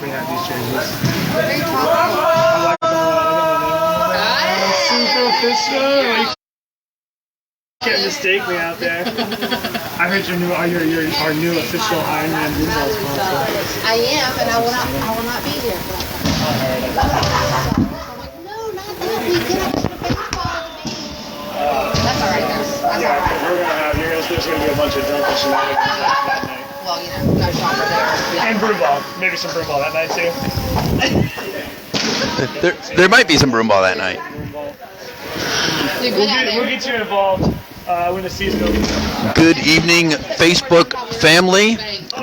We have these jerseys. Very topical. I like super official. You can't mistake me out there. I heard you're our new official Iron Man Mondo sponsor. I am, and I will not be here. I'm like, no, not that. We get extra baseball. That's all right, guys. That's all right. There's going to be a bunch of drunken shenanigans that night. Well, no shocker there. Yeah. And broom ball. Maybe some broom ball that night, too. There might be some broom ball that night. We'll get you involved when the season opens. Good evening, Facebook family.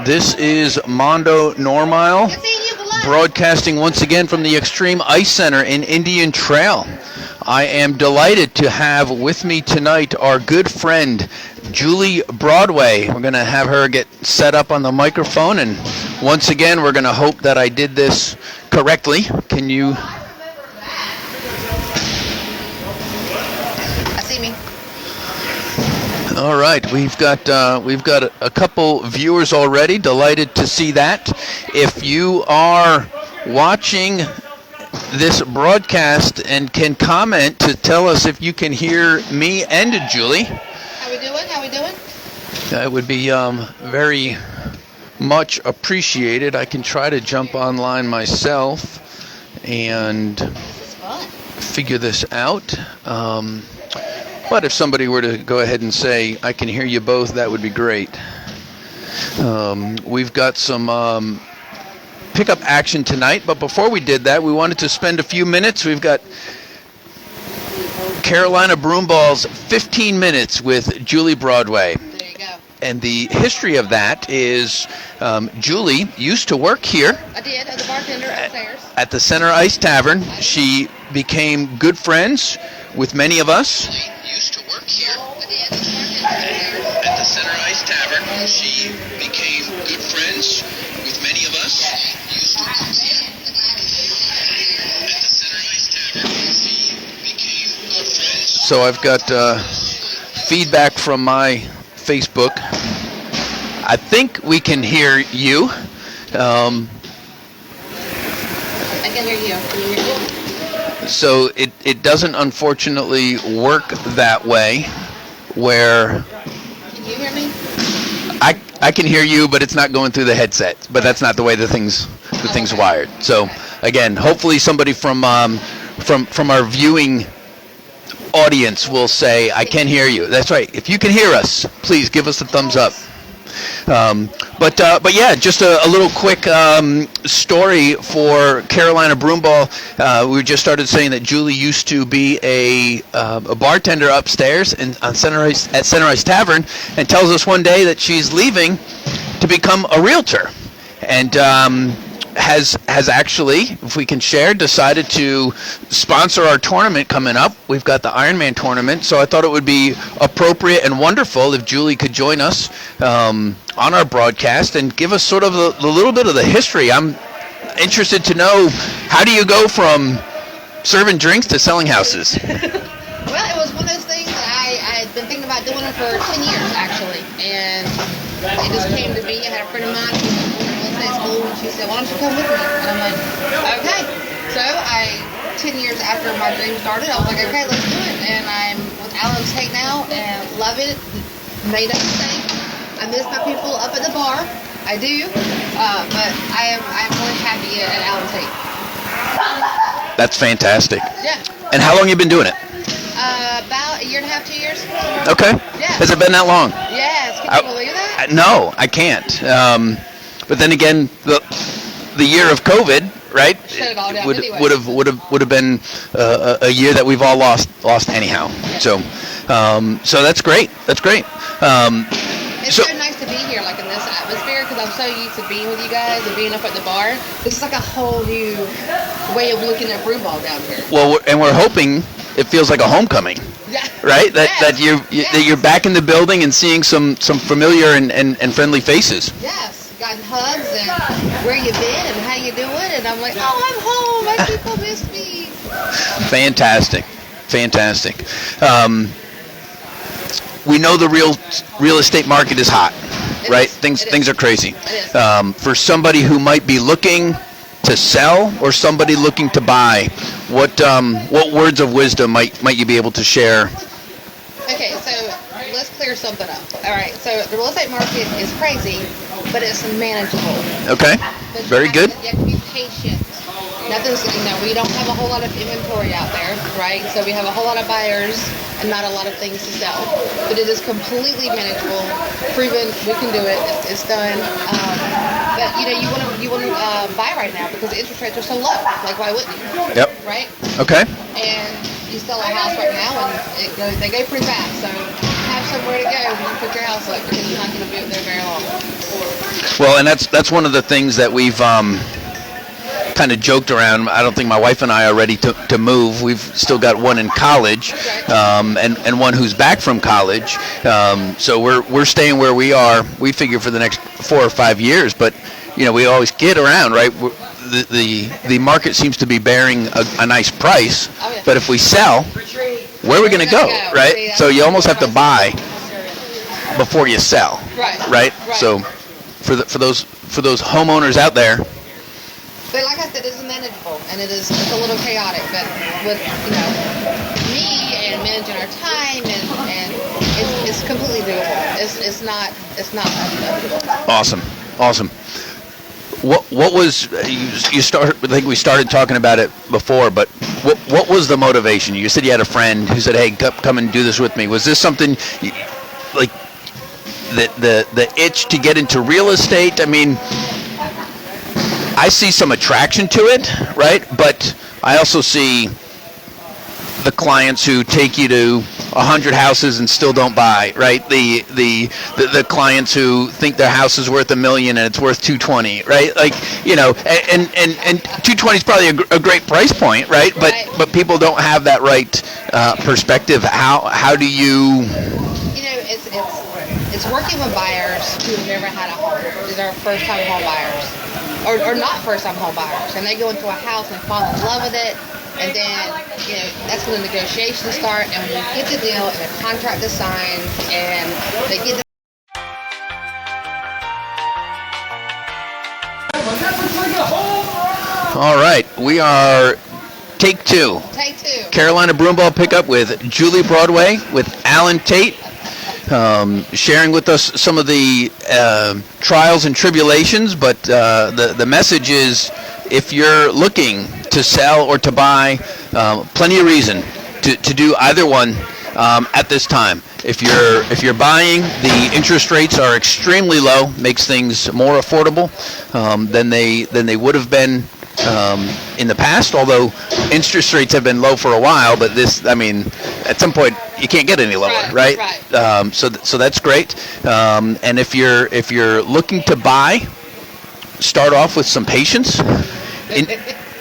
This is Mondo Normile, broadcasting once again from the Extreme Ice Center in Indian Trail. I am delighted to have with me tonight our good friend, Julie Broadway. We're going to have her get set up on the microphone, and once again, we're going to hope that I did this correctly. Can you... I see me. All right, we've got a couple viewers already. Delighted to see that. If you are watching this broadcast and can comment to tell us if you can hear me and Julie, How we doing? that would be very much appreciated. I can try to jump online myself and figure this out. But if somebody were to go ahead and say, I can hear you both, that would be great. We've got some pickup action tonight, but before we did that, we wanted to spend a few minutes. We've got Carolina Broomball's 15 Minutes with Julie Broadway. There you go. And the history of that is Julie used to work here. I did, as a bartender upstairs. At the Center Ice Tavern. She became good friends with many of us. Julie used to work here. I did, as a bartender upstairs. At the Center Ice Tavern. She became good friends with many of us. Used to work here. At the Center Ice Tavern. She became good friends. So I've got feedback from my Facebook. I think we can hear you. I can hear you. Can you hear me? So it doesn't unfortunately work that way where Can you hear me? I can hear you, but it's not going through the headset. But that's not the way the thing's wired. So again, hopefully somebody from our viewing audience will say, I can hear you. That's right. If you can hear us, please give us a thumbs up. But yeah, just a little quick story for Carolina Broomball. We just started saying that Julie used to be a bartender upstairs at Center Ice Tavern, and tells us one day that she's leaving to become a realtor, and has actually, if we can share, decided to sponsor our tournament coming up. We've got the Ironman tournament, so I thought it would be appropriate and wonderful if Julie could join us on our broadcast and give us sort of the little bit of the history. I'm interested to know, how do you go from serving drinks to selling houses? Well, it was one of those things that I had been thinking about doing it for 10 years, actually. And it just came to me. I had a friend of mine who was in Wednesday school, and she said, why don't you come with me? And I'm like, okay. So 10 years after my dream started, I was like, okay, let's do it. And I'm with Allen Tate now, and love it. Made up mistake. I miss my people up at the bar. I do. But I'm really happy at Allen Tate. That's fantastic. Yeah. And how long have you been doing it? About a year and a half, 2 years. Okay. Yeah. Has it been that long? Yes. Can you believe that? No, I can't. But then again, the year of COVID, right? Shut it all down anyway. Would have been a year that we've all lost anyhow. Yeah. So that's great. That's great. It's so nice to be here, like in this atmosphere, because I'm so used to being with you guys and being up at the bar. This is like a whole new way of looking at brew ball down here. Well, and we're hoping it feels like a homecoming. Yeah. Right? That you're back in the building and seeing some familiar and friendly faces. Yes. Gotten hugs and where you been and how you doing, and I'm like, oh, I'm home. My people miss me. Fantastic. We know the real estate market is hot, right? Things are crazy. For somebody who might be looking to sell or somebody looking to buy, what words of wisdom might you be able to share? Okay, so let's clear something up. All right, so the real estate market is crazy, but it's manageable. Okay, But very good. You have to be patient. Nothing's, we don't have a whole lot of inventory out there, right? So we have a whole lot of buyers and not a lot of things to sell. But it is completely manageable, proven. We can do it. It's done. But you want to buy right now because the interest rates are so low. Like, why wouldn't you? Yep. Right. Okay. And you sell a house right now, and they go pretty fast. So have somewhere to go when you put your house up because you're not going to be up there very long. Well, and that's one of the things that we've kind of joked around. I don't think my wife and I are ready to move. We've still got one in college, and one who's back from college. So we're staying where we are. We figure for the next 4 or 5 years, but we always get around, right? The market seems to be bearing a nice price, but if we sell, where are we going to go, right? So you almost have to buy before you sell, right? So for those homeowners out there. But like I said, it's manageable, and it's a little chaotic. But with me and managing our time, and it's completely doable. It's not Awesome. What was you started? I think we started talking about it before, but what was the motivation? You said you had a friend who said, "Hey, come and do this with me." Was this something like the itch to get into real estate? I mean, I see some attraction to it, right? But I also see the clients who take you to 100 houses and still don't buy, right? The clients who think their house is worth $1 million and it's worth 220, right? Like, and 220 is probably a great price point, right? But people don't have that right perspective. How do you? It's working with buyers who have never had a home. These are first-time home buyers. Or not first-time home buyers, and they go into a house and fall in love with it, and then that's when the negotiations start, and when you get the deal and the contract is signed, and they get the All right, we are take two. Carolina Broomball pickup with Julie Broadway with Alan Tate. Sharing with us some of the trials and tribulations, but the message is, if you're looking to sell or to buy, plenty of reason to do either one at this time. If you're buying, the interest rates are extremely low, makes things more affordable than they would have been in the past, although interest rates have been low for a while, but at some point you can't get any lower, right? So that's great. And if you're looking to buy, start off with some patience.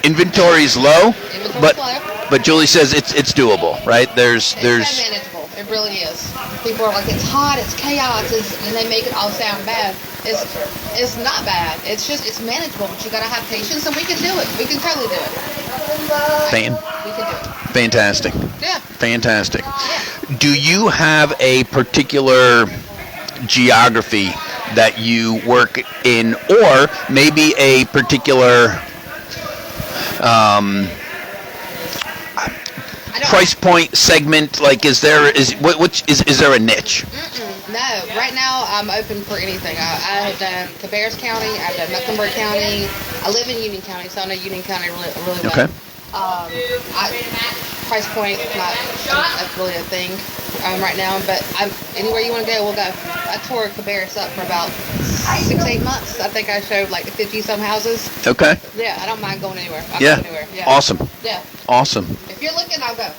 Inventory is low, but Julie says it's doable, right? It's manageable. It really is. People are like, it's hot, it's chaos, and they make it all sound bad. It's not bad. It's manageable, but you gotta have patience, and we can do it. We can totally do it. We can do it. Fantastic. Yeah. Fantastic. Yeah. Do you have a particular geography that you work in, or maybe a particular price point segment? Like, is there a niche? No, right now I'm open for anything. I have done Cabarrus County, I've done Mecklenburg County. I live in Union County, so I know Union County really well. Okay. Price point not really a thing right now, but anywhere you want to go, we'll go. I tore Cabarrus up for about 6-8 months. I think I showed like 50 some houses. Okay. Yeah, I don't mind going anywhere. I'll go anywhere. Yeah. Awesome. Yeah. Awesome. If you're looking, I'll go.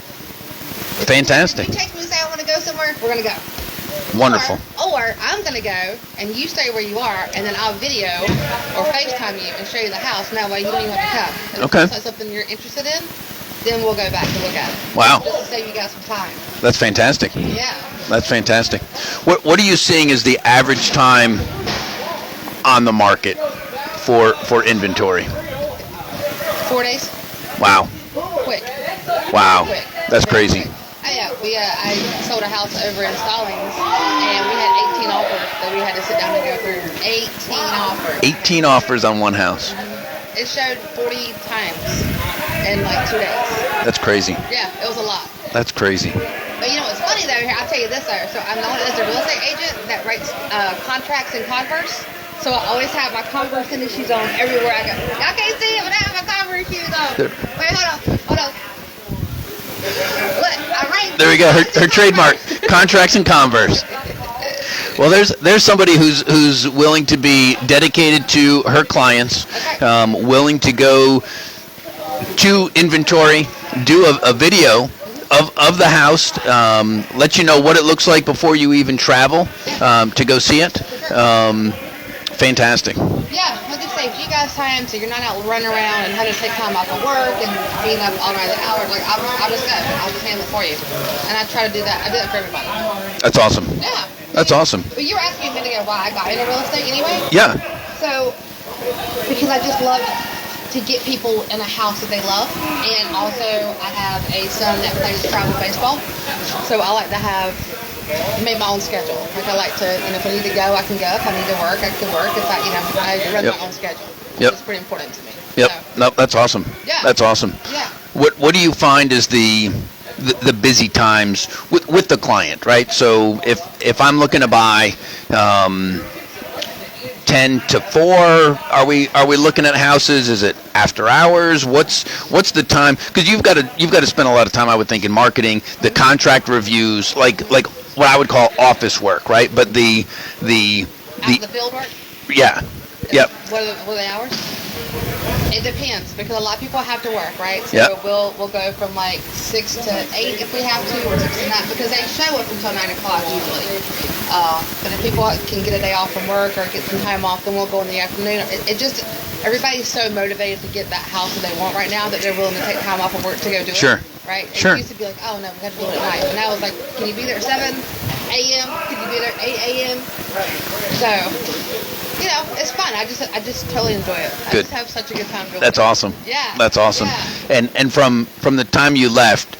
Fantastic. If you text me and say I want to go somewhere, we're gonna go. Wonderful. Or I'm going to go, and you stay where you are, and then I'll video or FaceTime you and show you the house. And that way you don't even have to come. Okay. If it's something you're interested in, then we'll go back and look at it. Wow. Just to save you guys some time. That's fantastic. Yeah. That's fantastic. What are you seeing is the average time on the market for inventory? 4 days. Wow. Quick. Wow. Quick. That's crazy. Yeah, I sold a house over in Stallings, and we had 18 offers that we had to sit down and go through. 18 offers. 18 offers on one house. It showed 40 times in like 2 days. That's crazy. Yeah, it was a lot. That's crazy. But you know what's funny though? Here, I'll tell you this though. So I'm known as a real estate agent that writes contracts in Converse. So I always have my Converse tennis shoes on everywhere I go. Y'all can't see it, but I have my Converse shoes on. Wait, hold on. Look, I write. There we go. Her trademark, contracts and Converse. Well, there's somebody who's willing to be dedicated to her clients, willing to go to inventory, do a video of the house, let you know what it looks like before you even travel to go see it. Fantastic. Yeah, well, just saves you guys time, so you're not out running around and having to take time off of work and being up all night hours. Like I'll just go, I'll just handle it for you, and I try to do that. I do it for everybody. That's awesome. Yeah. That's awesome. But you were asking me ago why I got into real estate anyway. Yeah. So, because I just love to get people in a house that they love, and also I have a son that plays travel baseball, so I like to have made my own schedule. Like I like to, if I need to go, I can go. If I need to work, I can work. If I run my own schedule. It's pretty important to me. Yep. So, No, that's awesome. Yeah. That's awesome. Yeah. What do you find is the busy times with the client, right? So if I'm looking to buy 10 to 4, are we looking at houses? Is it after hours? What's the time? Because you've got to spend a lot of time, I would think, in marketing, the contract reviews, like what I would call office work, right? But the field work. Yeah. Yep. What are the hours? It depends, because a lot of people have to work, right? So Yep. we'll go from like 6 to 8 if we have to, or 6 to 9, because they show up until 9 o'clock usually. But if people can get a day off from work or get some time off, then we'll go in the afternoon. It just, everybody's so motivated to get that house that they want right now that they're willing to take time off of work to go do Sure. it. Right? Sure. It used to be like, oh no, we got to do it at night. And now it's like, can you be there at 7 a.m.? Can you be there at 8 a.m.? So, it's fun. I just totally enjoy it. I Good. just have such a good time doing That's it. awesome. Yeah. That's awesome. Yeah. And from the time you left,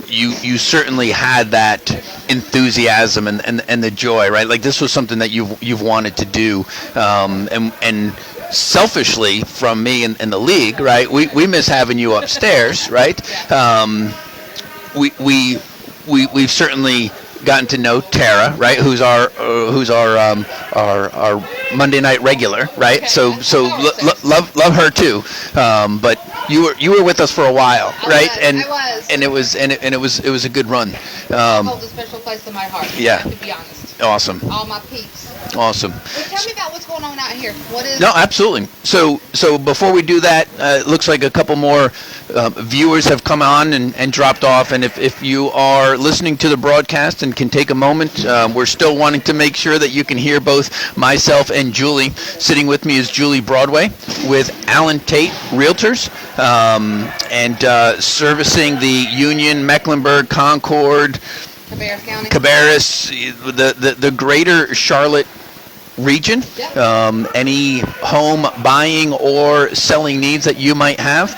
you certainly had that enthusiasm and the joy, right? Like this was something that you've wanted to do, and selfishly from me and the league, right? We miss having you upstairs, right? We've certainly gotten to know Tara, right? Who's our Monday night regular, right? Okay, So love her too. But you were with us for a while, right? I was. And it was a good run. Holds a special place in my heart. Yeah. I have to be honest. Awesome. All my peeps. Awesome. Well, tell me about what's going on out here. What is? No, absolutely. So before we do that, it looks like a couple more viewers have come on and dropped off. And if you are listening to the broadcast and can take a moment, we're still wanting to make sure that you can hear both myself and Julie. Sitting with me is Julie Broadway with Alan Tate Realtors, and servicing the Union, Mecklenburg, Concord, Cabarrus County. Cabarrus, the greater Charlotte region. Yeah. Any home buying or selling needs that you might have,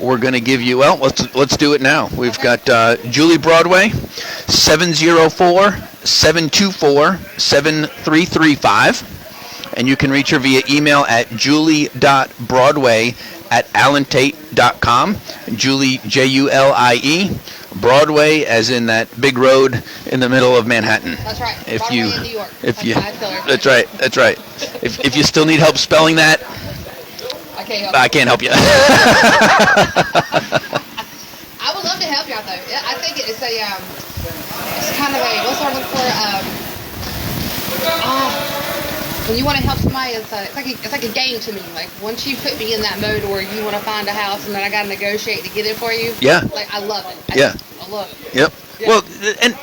we're going to give you. Well, let's do it now. We've got Julie Broadway, 704-724-7335, and you can reach her via email at julie.broadway@allentate.com. Julie, Julie, Broadway, as in that big road in the middle of Manhattan. That's right. If Broadway you, in New York. if you, That's right. that's right. If you still need help spelling that, I can't help you. I can't help you. I would love to help you out though. I think it's kind of a, what's the word I'm looking for? When you want to help somebody, it's like a game to me. Like once you put me in that mode where you want to find a house and then I got to negotiate to get it for you. Yeah. Like I love it. I love it. Yep. Yeah. Well, and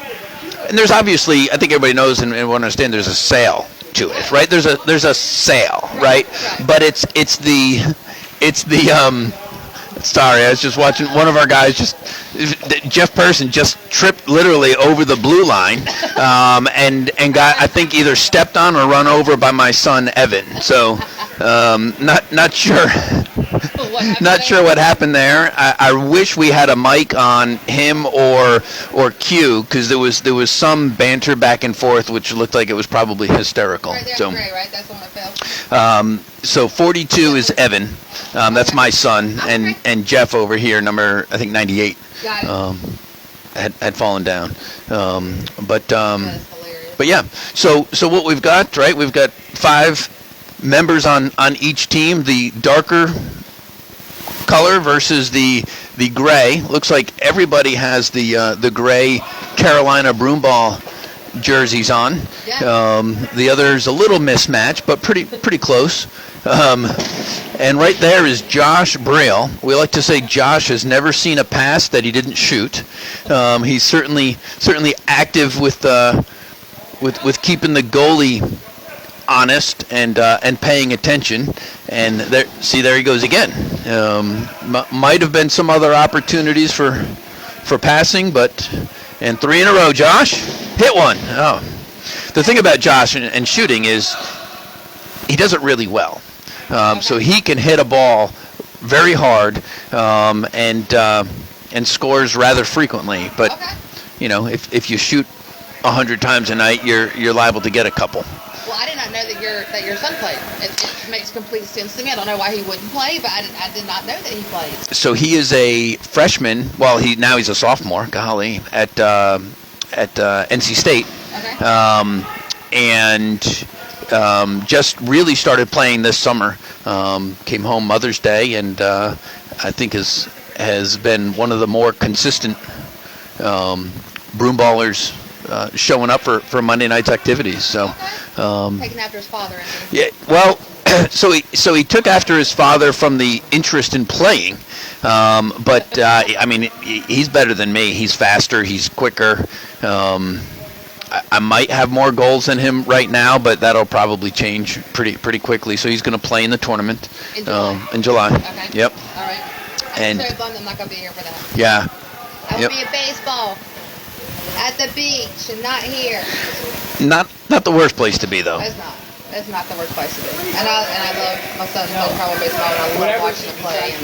there's obviously, I think everybody knows and will understand, there's a sale to it, right? There's a sale, right? But it's the sorry, I was just watching one of our guys Jeff Person just tripped literally over the blue line, and got, I think, either stepped on or run over by my son Evan. So not sure. Not sure what happened there. I wish we had a mic on him or Q, because there was some banter back and forth, which looked like it was probably hysterical. Right there, So, gray, right? That's the one that fell. so 42 is Evan. That's my son, and Jeff over here, number I think 98, Got it. had fallen down. But That's hilarious. But yeah, so what we've got, right? We've got 5 members on each team. The darker color versus the gray. Looks like everybody has the gray Carolina broomball jerseys on. Yeah. The other's a little mismatched, but pretty close. And right there is Josh Braille. We like to say Josh has never seen a pass that he didn't shoot. He's certainly active with keeping the goalie honest and paying attention. And there he goes again. Might have been some other opportunities for passing, and 3 in a row. Josh, hit one. Oh, the thing about Josh and shooting is he does it really well. So he can hit a ball very hard and scores rather frequently. But if you shoot 100 times a night, you're liable to get a couple. Well, I did not know that your son played. It makes complete sense to me. I don't know why he wouldn't play, but I did not know that he played. So he is a freshman. Well, he's a sophomore. Golly, at NC State. Okay. And just really started playing this summer. Came home Mother's Day, and I think has been one of the more consistent broomballers showing up for Monday night's activities. So taking after his father. Yeah. Well, so he took after his father from the interest in playing. But I mean, he's better than me. He's faster. He's quicker. I might have more goals than him right now, but that'll probably change pretty quickly. So he's going to play in the tournament in July. Okay. Yep. All right. I'm so bummed I'm not going to be here for that. Yeah. I will be at baseball at the beach and not here. Not the worst place to be, though. It's not. It's not the worst place to be. And I love my son's playing travel baseball, and I love watching him play.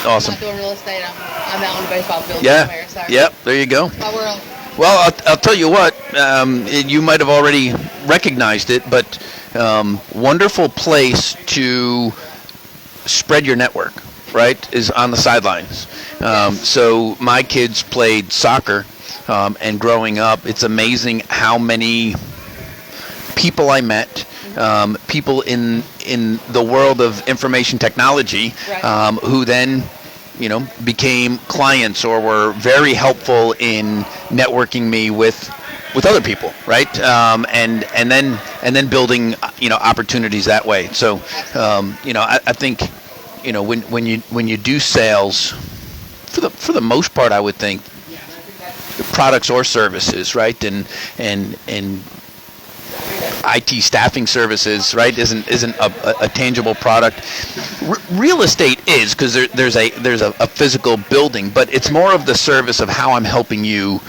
Awesome. I'm not doing real estate. I'm out on the baseball field Yeah. somewhere. So Yep. There you go. my world. Well, I'll tell you what. You might have already recognized it, but wonderful place to spread your network. Right, is on the sidelines. So my kids played soccer, and growing up, it's amazing how many people I met, people in the world of information technology, who then, became clients or were very helpful in networking me with other people, right? And then building, opportunities that way. So, I think, when you do sales, for the most part, I would think products or services, right? And IT staffing services, right? Isn't a tangible product. Real estate is, because there's a physical building, but it's more of the service of how I'm helping you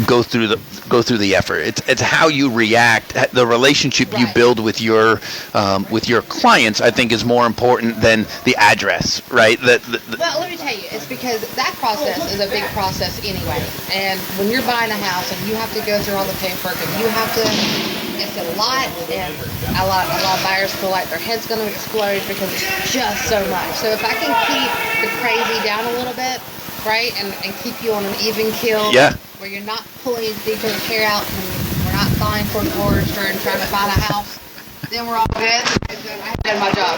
go through the effort. It's how you react. The relationship you build with your clients, I think, is more important than the address, right? Well, let me tell you, it's because that process is a big process anyway. And when you're buying a house and you have to go through all the paperwork and you have to, it's a lot, and a lot of buyers feel like their head's going to explode because it's just so much. So if I can keep the crazy down a little bit, right, and keep you on an even keel, where you're not pulling each other's hair out and we're not flying for Forester and trying to find a house, then we're all good. I have done my job.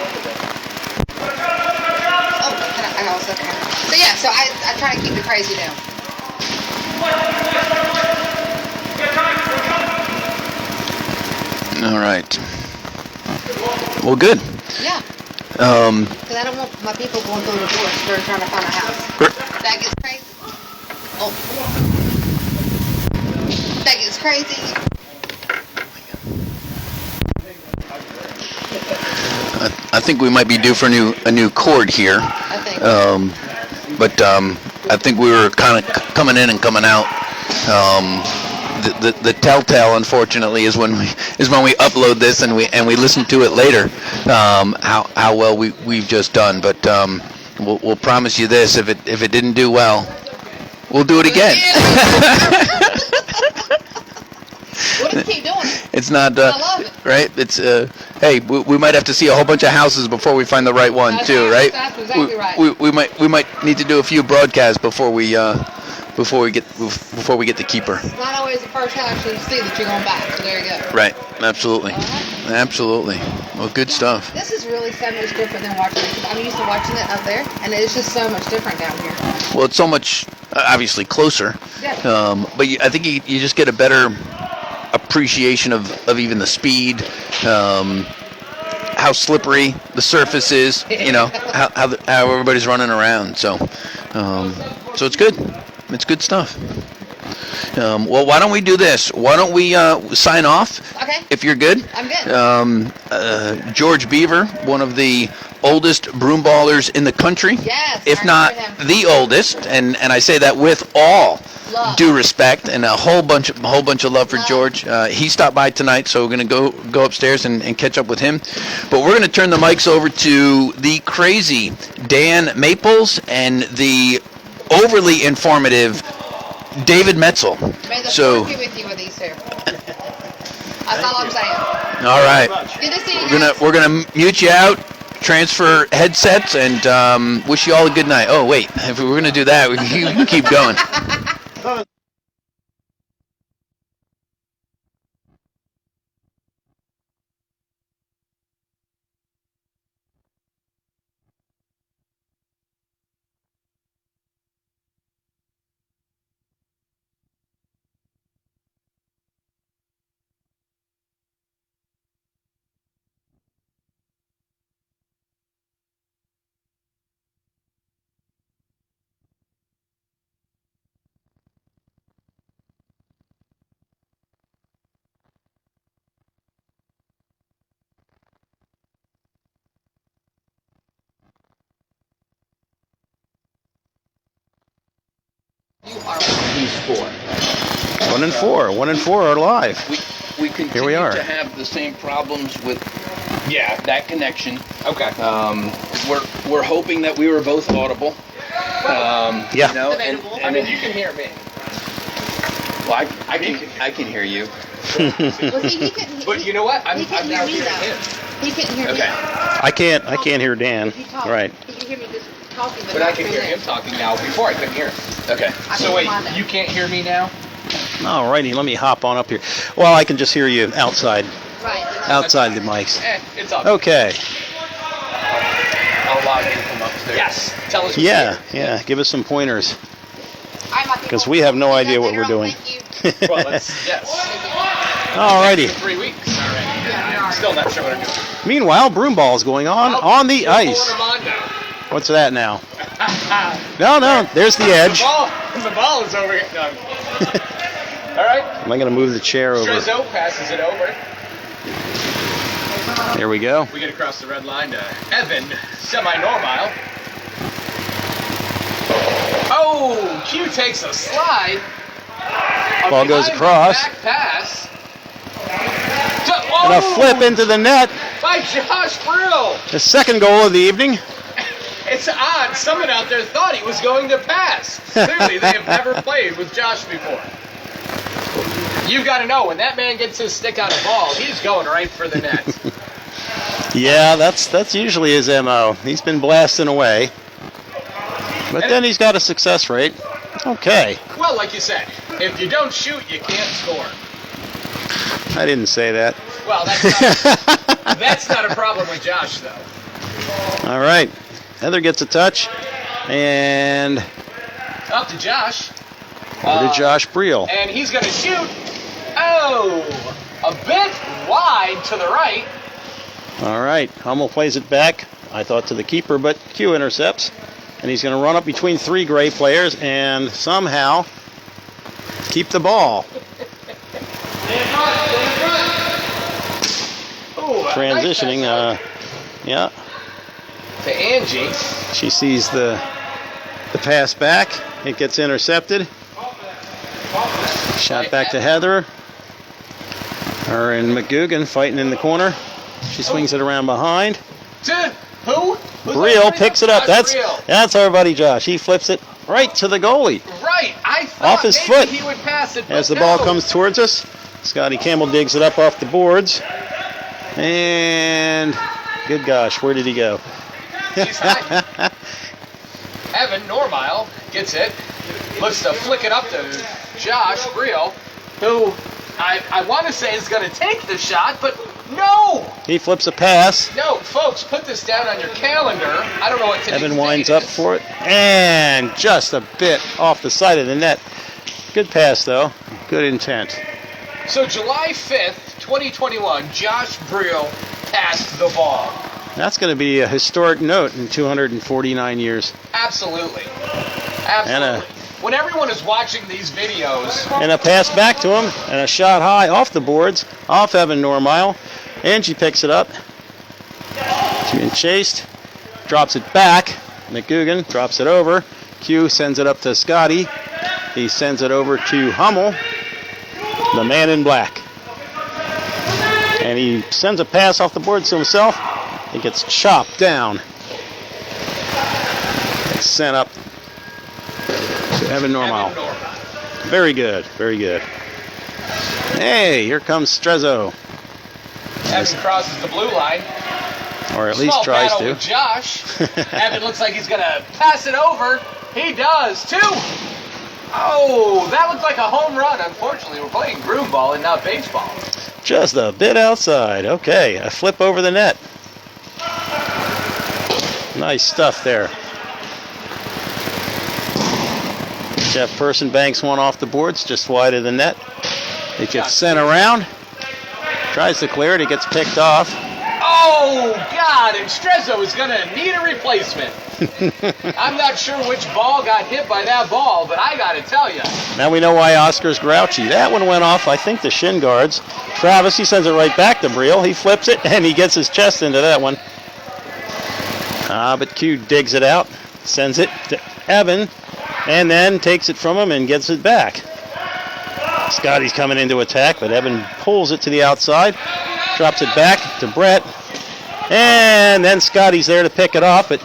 Oh, I got also okay. So yeah, so I try to keep the crazy down. All right. Well, good. Yeah. Because I don't want my people going through the Forester and trying to find a house. That gets crazy. Oh. That gets crazy. I think we might be due for a new chord here. I think. But I think we were kind of coming in and coming out. The telltale, unfortunately, is when we upload this and we listen to it later. How well we've just done. But we'll promise you this: if it didn't do well, we'll do it again. We'll just keep doing it. It's not I love it. right? It's hey, we might have to see a whole bunch of houses before we find the right one too, right? That's exactly right. We might need to do a few broadcasts before we get the keeper. It's not always the first house you see that you're going to buy. So there you go. Right. Absolutely. Absolutely. Well, good stuff. This is really so much different than watching it. 'Cause I'm used to watching it up there, and it's just so much different down here. Well, it's so much obviously closer. Yeah. But I think you just get a better appreciation of even the speed, how slippery the surface is. You know how everybody's running around. So it's good. It's good stuff. Well, why don't we do this? Why don't we sign off? Okay. If you're good. I'm good. George Beaver, one of the oldest broom ballers in the country. Yes. If I not remember him. the oldest, and I say that with all Love. due respect and a whole bunch of love for George. He stopped by tonight, so we're gonna go upstairs and catch up with him. But we're gonna turn the mics over to the crazy Dan Maples and the overly informative David Metzl. May the So, Lord be with you with these two. That's all I'm saying. all right, Good to see you guys. we're gonna mute you out, transfer headsets, and wish you all a good night. Oh wait, if we're gonna do that, we can keep going. You are He's 4. 1 and 4. 1 and 4 are live. We continue Here we are. to have the same problems with that connection. Okay. We're hoping that we were both audible. Yeah. You know, Debatable. I mean, you can hear me. well, I can hear you. Well, see, he couldn't. But you know what? He I'm couldn't now hear me hearing him. though. He couldn't hear me. Okay. I can't hear Dan. He talked. Right. He could hear me just talking, But I not can through hear this. him talking now. Before I couldn't hear him. Okay. I So didn't wait, mind that. you can't hear me now? Alrighty, let me hop on up here. Well, I can just hear you outside Right. the mics. It's up. Okay. I'll log in from upstairs. Yes. Tell us what Yeah. Give us some pointers. All right, my people. 'Cause we have no See you idea guys what later we're on. doing. Thank you. Well, yes. Alrighty. 3 weeks already. Yeah, I'm still not sure what I'm doing. Meanwhile, broom ball is going on the We're ice. pulling a Mondo. What's that now? No, there's the edge. The ball is over here. No. All right. Am I going to move the chair over? Trezzo passes it over. There we go. We get across the red line to Evan, semi-normal. Oh, Q takes a slide. Ball goes behind across. Back pass. And a flip into the net. By Josh Brill. The second goal of the evening. It's odd. Someone out there thought he was going to pass. Clearly, they have never played with Josh before. You've got to know, when that man gets his stick on a ball, he's going right for the net. Yeah, that's usually his MO. He's been blasting away. But then he's got a success rate. Okay. Well, like you said, if you don't shoot, you can't score. I didn't say that. Well, that's not a problem with Josh, though. All right. Heather gets a touch. And Up to Josh. over to Josh Briel. And he's going to shoot. Oh, a bit wide to the right. All right. Hummel plays it back. I thought to the keeper, but Q intercepts. And he's going to run up between 3 Gray players and somehow keep the ball. Ooh, a Transitioning. nice Yeah. to Angie. She sees the pass back. It gets intercepted. Shot back to Heather. Her and McGugan fighting in the corner. She swings it around behind. To who? Who's Briel that? picks it up. Josh Briel. That's our buddy Josh. He flips it right to the goalie Right. I thought Off his maybe foot. he would pass it, but as the ball no. comes towards us. Scotty Campbell digs it up off the boards. And good gosh, where did he go? She's hiding. Evan Normile gets it. Looks to flick it up to Josh Briel, who I want to say is going to take the shot, but no! He flips a pass. No, folks, put this down on your calendar. I don't know what today's Evan date winds is. up for it. And just a bit off the side of the net. Good pass, though. Good intent. So July 5th, 2021, Josh Briel passed the ball. That's going to be a historic note in 249 years. Absolutely. Absolutely. When everyone is watching these videos, And a pass back to him, and a shot high off the boards, off Evan Normile. Angie picks it up. She's being chased. Drops it back. McGugan drops it over. Q sends it up to Scotty. He sends it over to Hummel, the man in black. And he sends a pass off the boards to himself. It gets chopped down. It's sent up to Evan Normile. Very good, very good. Hey, here comes Strezzo. Evan crosses the blue line. Or at least Small tries battle to. with Josh. Evan looks like he's going to pass it over. He does, too. Oh, that looked like a home run. Unfortunately, we're playing broom ball and not baseball. Just a bit outside. Okay, a flip over the net. Nice stuff there. Jeff Person banks one off the boards just wide of the net. It gets sent around. Tries to clear it. It gets picked off. Oh, God, and Strezzo is going to need a replacement. I'm not sure which ball got hit by that ball, but I got to tell you. Now we know why Oscar's grouchy. That one went off, I think, the shin guards. Travis, he sends it right back to Briel. He flips it, and he gets his chest into that one. But Q digs it out, sends it to Evan, and then takes it from him and gets it back. Scotty's coming into attack, but Evan pulls it to the outside, drops it back to Brett, and then Scotty's there to pick it off, but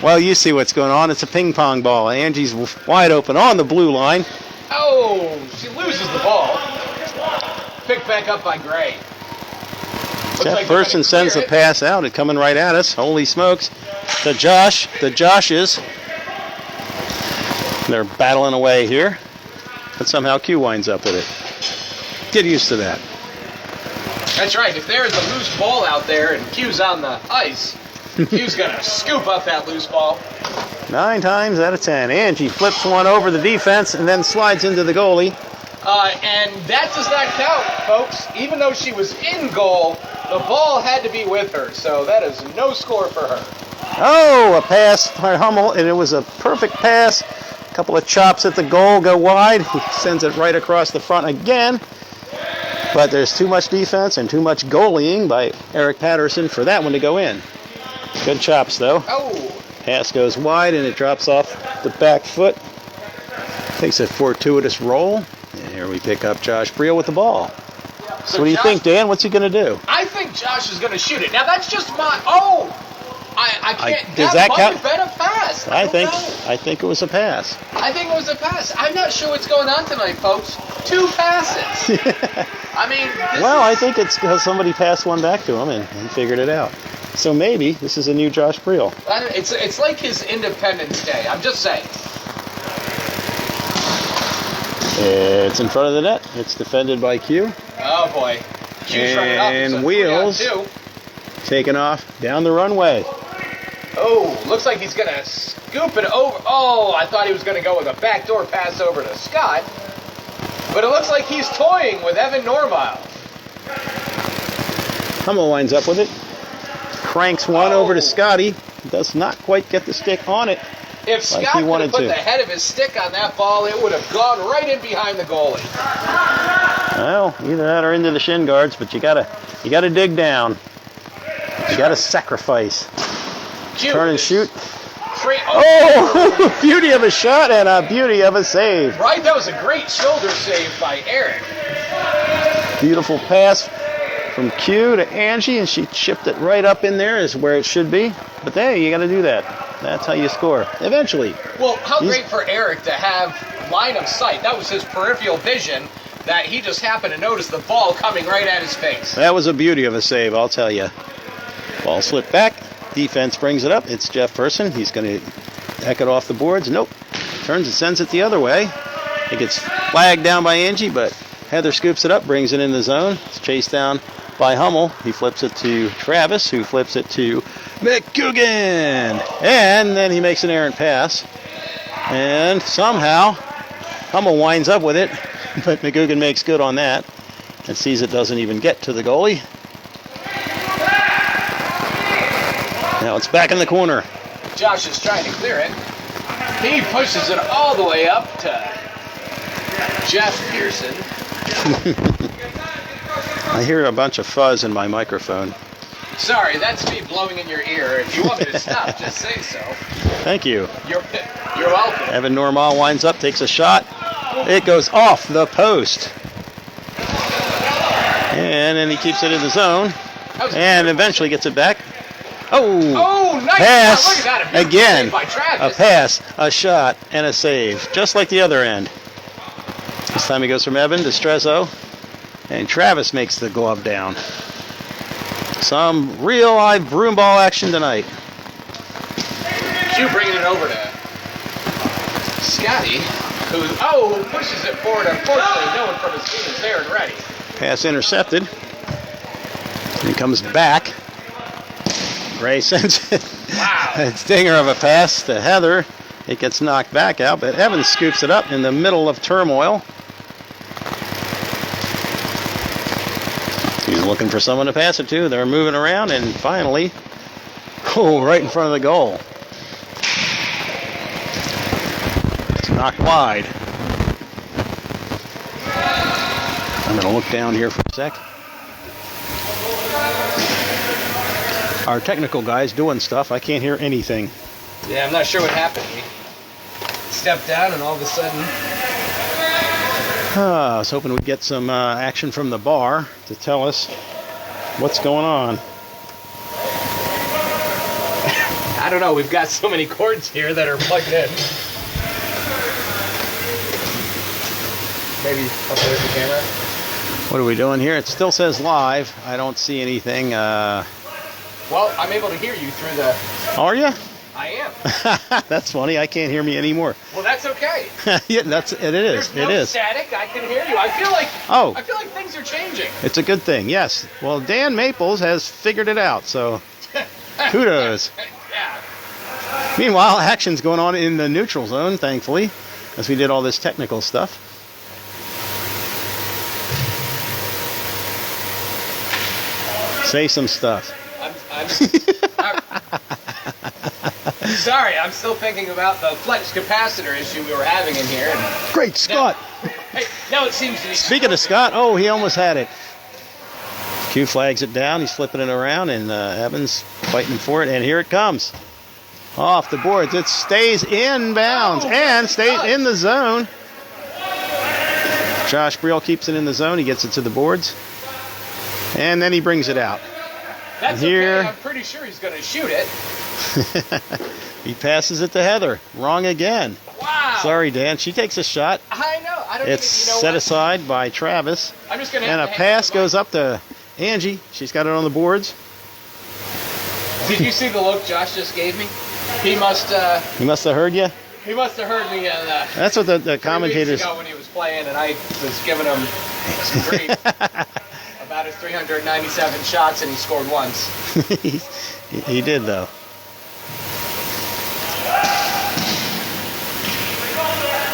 well, you see what's going on. It's a ping pong ball. Angie's wide open on the blue line. Oh, she loses the ball. Picked back up by Gray. Looks Jeff like they're Person gonna sends the clear it. pass out. It's coming right at us. Holy smokes. To Josh. The Joshes. They're battling away here. But somehow Q winds up with it. Get used to that. That's right. If there is a loose ball out there and Q's on the ice, Q's going to scoop up that loose ball. 9 times out of 10. Angie flips one over the defense and then slides into the goalie. And that does not count, folks. Even though she was in goal, the ball had to be with her. So that is no score for her. Oh, a pass by Hummel, and it was a perfect pass. A couple of chops at the goal, go wide. He sends it right across the front again. But there's too much defense and too much goalieing by Eric Patterson for that one to go in. Good chops, though. Oh, Pass goes wide, and it drops off the back foot. Takes a fortuitous roll. And here we pick up Josh Briel with the ball. So what do you Josh- think, Dan? What's he going to do? I think Josh is going to shoot it. Now, that's just my... Oh! I can't... does that that might count? have been a pass. I don't think know. it was a pass. I think it was a pass. I'm not sure what's going on tonight, folks. 2 passes. I mean, this Well, I is- think it's because somebody passed one back to him and he figured it out. So maybe this is a new Josh Briel. It's like his Independence Day. I'm just saying. It's in front of the net. It's defended by Q. Oh boy. Q's running up. It's And a Wheels 3-on-2. taking off down the runway. Oh, looks like he's gonna scoop it over. Oh, I thought he was gonna go with a backdoor pass over to Scott, but it looks like he's toying with Evan Normile. Hummel winds up with it. Cranks one over to Scotty. Does not quite get the stick on it. If Like Scott he could wanted have put to. the head of his stick on that ball, it would have gone right in behind the goalie. Well, either that or into the shin guards, but you gotta dig down. You gotta sacrifice. Cute. Turn and shoot. Oh, Oh, beauty of a shot and a beauty of a save. right, that was a great shoulder save by Eric. Beautiful pass from Q to Angie, and she chipped it right up in there is where it should be. But hey, you got to do that. That's how you score. Eventually. Well, how He's- great for Eric to have line of sight. That was his peripheral vision. that he just happened to notice the ball coming right at his face. That was a beauty of a save, I'll tell you. Ball slipped back. Defense brings it up. It's Jeff Person. He's going to heck it off the boards. Nope. Turns and sends it the other way. It gets flagged down by Angie, but Heather scoops it up, brings it in the zone. It's chased down by Hummel. He flips it to Travis, who flips it to McGugan. And then he makes an errant pass. And somehow Hummel winds up with it, but McGugan makes good on that and sees it doesn't even get to the goalie. Now it's back in the corner. Josh is trying to clear it. He pushes it all the way up to Jeff Pearson. I hear a bunch of fuzz in my microphone. Sorry, that's me blowing in your ear. If you want me to stop, just say so. Thank you. You're welcome. Evan Normal winds up, takes a shot. It goes off the post. And then he keeps it in the zone. And eventually gets it back. Oh, nice. Pass. Look at that. Again. Save by Travis. A pass, a shot, and a save. Just like the other end. This time he goes from Evan to Strezzo. And Travis makes the glove down. Some real live broom ball action tonight. Hugh bringing it over to Scotty, who pushes it forward. Unfortunately, no one from his team is there and ready. Pass intercepted. And it comes back. Ray sends it. Wow. A stinger of a pass to Heather. It gets knocked back out, but Evans scoops it up in the middle of turmoil. He's looking for someone to pass it to. They're moving around, and finally, right in front of the goal. It's knocked wide. I'm going to look down here for a sec. Our technical guy's doing stuff. I can't hear anything. Yeah, I'm not sure what happened. He stepped down, and all of a sudden, I was hoping we'd get some action from the bar to tell us what's going on. I don't know. We've got so many cords here that are plugged in. Maybe up there with the camera. What are we doing here? It still says live. I don't see anything. Well, I'm able to hear you through the... Are you? I am. That's funny. I can't hear me anymore. Well, that's okay. Yeah, it is. There's no static. I can hear you. I feel like things are changing. It's a good thing. Yes. Well, Dan Maples has figured it out. So, kudos. Yeah. Meanwhile, action's going on in the neutral zone, thankfully, as we did all this technical stuff. Say some stuff. I'm sorry, I'm still thinking about the flex capacitor issue we were having in here. And Great Scott! now it seems to be... Speaking of Scott, he almost had it. Q flags it down, he's flipping it around, and Evans fighting for it, and here it comes. Off the boards, it stays in bounds, and stays in the zone. Josh Briel keeps it in the zone, he gets it to the boards, and then he brings it out. That's here, okay. I'm pretty sure he's going to shoot it. He passes it to Heather. Wrong again. Wow. Sorry, Dan. She takes a shot. I know. I don't It's set aside by Travis. I'm just going to And a pass goes up to Angie. She's got it on the boards. Did you see the look Josh just gave me? He must have heard you. He must have heard me. That's what the commentators. 3 weeks ago when he was playing, and I was giving him some grief about his 397 shots, and he scored once. He did though.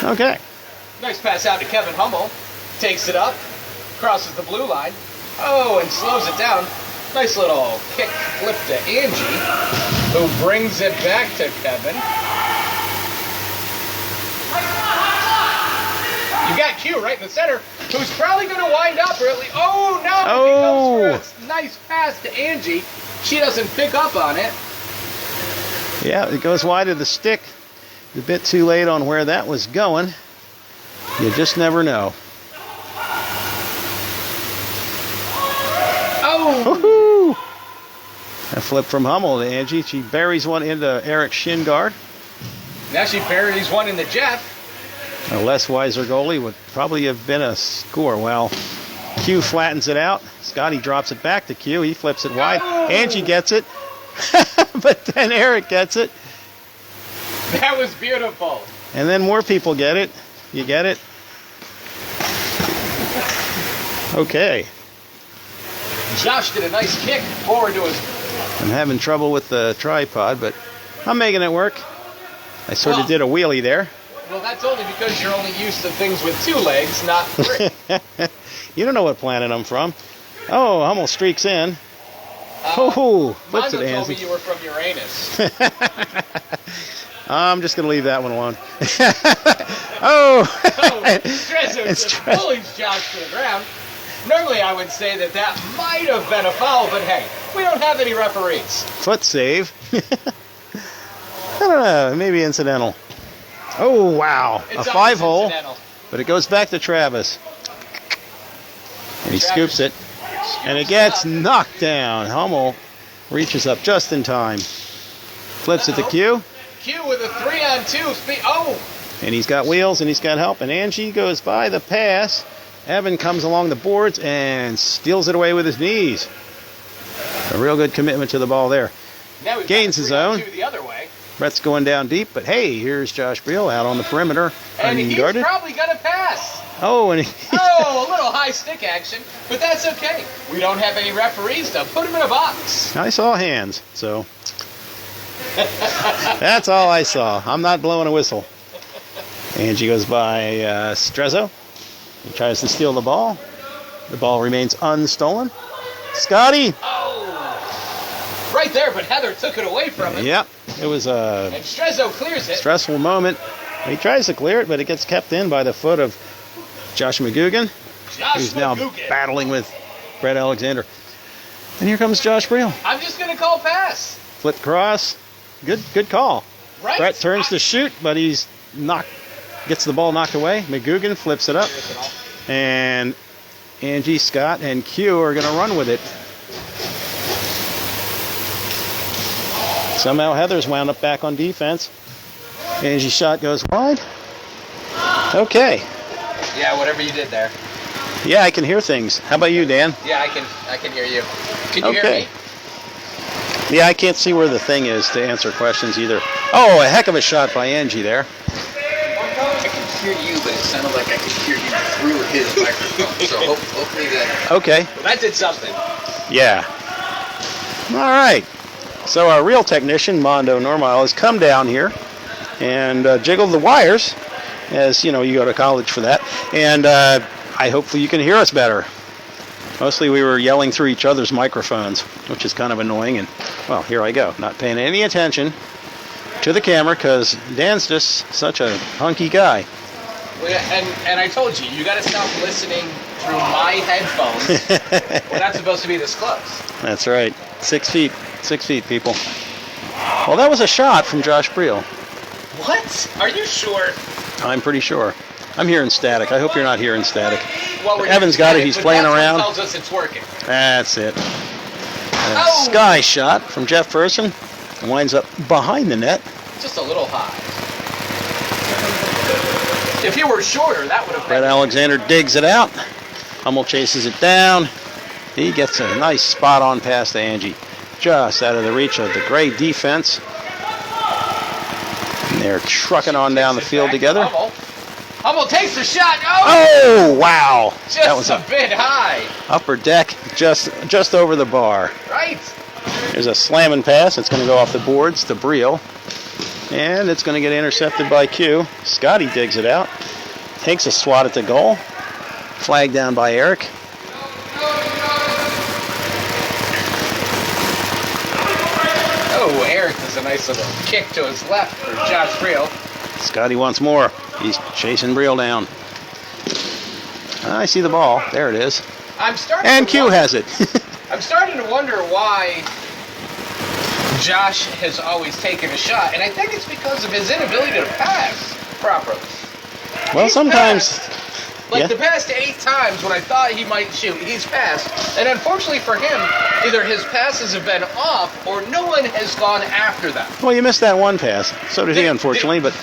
Okay. Nice pass out to Kevin Hummel. Takes it up, crosses the blue line. And slows it down. Nice little kick flip to Angie, who brings it back to Kevin. You got Q right in the center, who's probably going to wind up early. Oh, no! He goes for a nice pass to Angie. She doesn't pick up on it. Yeah, it goes wide of the stick. A bit too late on where that was going. You just never know. Oh! A flip from Hummel to Angie. She buries one into Eric Shingard. Now she buries one into Jeff. A less wiser goalie would probably have been a score. Well, Q flattens it out. Scotty drops it back to Q. He flips it wide. Angie gets it. But then Eric gets it. That was beautiful. And then more people get it. You get it? Okay. Josh did a nice kick forward to his... I'm having trouble with the tripod, but I'm making it work. I sort of did a wheelie there. Well, that's only because you're only used to things with 2 legs, not 3. You don't know what planet I'm from. Oh, Hummel streaks in. Oh, flips Mondo it, told me Angie. you were from Uranus. I'm just going to leave that one alone. Oh! Strezzo It's just Strezzo. pulls Josh to the ground. Normally I would say that might have been a foul, but hey, we don't have any referees. Foot save. I don't know, maybe incidental. Oh, wow. It's A always 5-hole, incidental. but it goes back to Travis. And he Travis scoops it. And it gets knocked down. Hummel reaches up just in time. Flips it to Q. Q with a 3-on-2 speed. Oh! And he's got wheels and he's got help. And Angie goes by the pass. Evan comes along the boards and steals it away with his knees. A real good commitment to the ball there. Now we've Gains got a his own. 3-on-2 the other way. Brett's going down deep, but hey, here's Josh Breel out on the perimeter. And he's Unguarded. probably going to pass. Oh, and he... Oh, a little high stick action, but that's okay. We don't have any referees to put him in a box. I saw hands, so that's all I saw. I'm not blowing a whistle. Angie goes by Strezzo. He tries to steal the ball. The ball remains unstolen. Scotty! Oh! Right there, but Heather took it away from him. Yep, it was a And Strezzo clears it. stressful moment. He tries to clear it, but it gets kept in by the foot of Josh McGugan, Josh who's now McGugan. battling with Brett Alexander. And here comes Josh Breel. I'm just going to call pass. Flip cross. Good call. Right? Brett turns to shoot, but he's gets the ball knocked away. McGugan flips it up. And Angie, Scott, and Q are going to run with it. Somehow Heather's wound up back on defense. Angie's shot goes wide. Okay. Yeah, whatever you did there. Yeah, I can hear things. How about you, Dan? Yeah, I can hear you. Can you Okay. hear me? Yeah, I can't see where the thing is to answer questions either. Oh, a heck of a shot by Angie there. I can hear you, but it sounded like I could hear you through his microphone. So hopefully that. Okay. Well, that did something. Yeah. All right. So our real technician, Mondo Normal, has come down here and jiggled the wires, as you know, you go to college for that. And hopefully you can hear us better. Mostly we were yelling through each other's microphones, which is kind of annoying. And, well, here I go, not paying any attention to the camera because Dan's just such a hunky guy. Well, yeah, and I told you, you got to stop listening through my headphones. We're not supposed to be this close. That's right. 6 feet. 6 feet, people. Well, that was a shot from Josh Breel. What? Are you sure? I'm pretty sure. I'm hearing static. I hope you're not hearing static. Well, we're Evan's got it. He's but playing that's around. What tells us it's working. That's it. A Oh! sky shot from Jeff Ferson. Winds up behind the net. Just a little high. If you were shorter, that would have Brett been. Alexander digs it out. Hummel chases it down. He gets a nice spot-on pass to Angie. Just out of the reach of the Gray defense. And they're trucking on down the field together. Hummel takes the shot. Oh! Oh, wow. Just That was a a bit high. upper deck, just over the bar. Right? There's a slamming pass. It's going to go off the boards to Breel. And it's going to get intercepted by Q. Scotty digs it out. Takes a swat at the goal. Flag down by Eric. Oh, Eric does a nice little kick to his left for Josh Breel. Scotty wants more. He's chasing Breel down. I see the ball. There it is. I'm starting. And to Q wonder- has it. I'm starting to wonder why Josh has always taken a shot, and I think it's because of his inability to pass properly. Well, He's sometimes Like Yeah. the past 8 times when I thought he might shoot, he's passed. And unfortunately for him, either his passes have been off or no one has gone after them. Well, you missed that one pass. So did he, unfortunately, but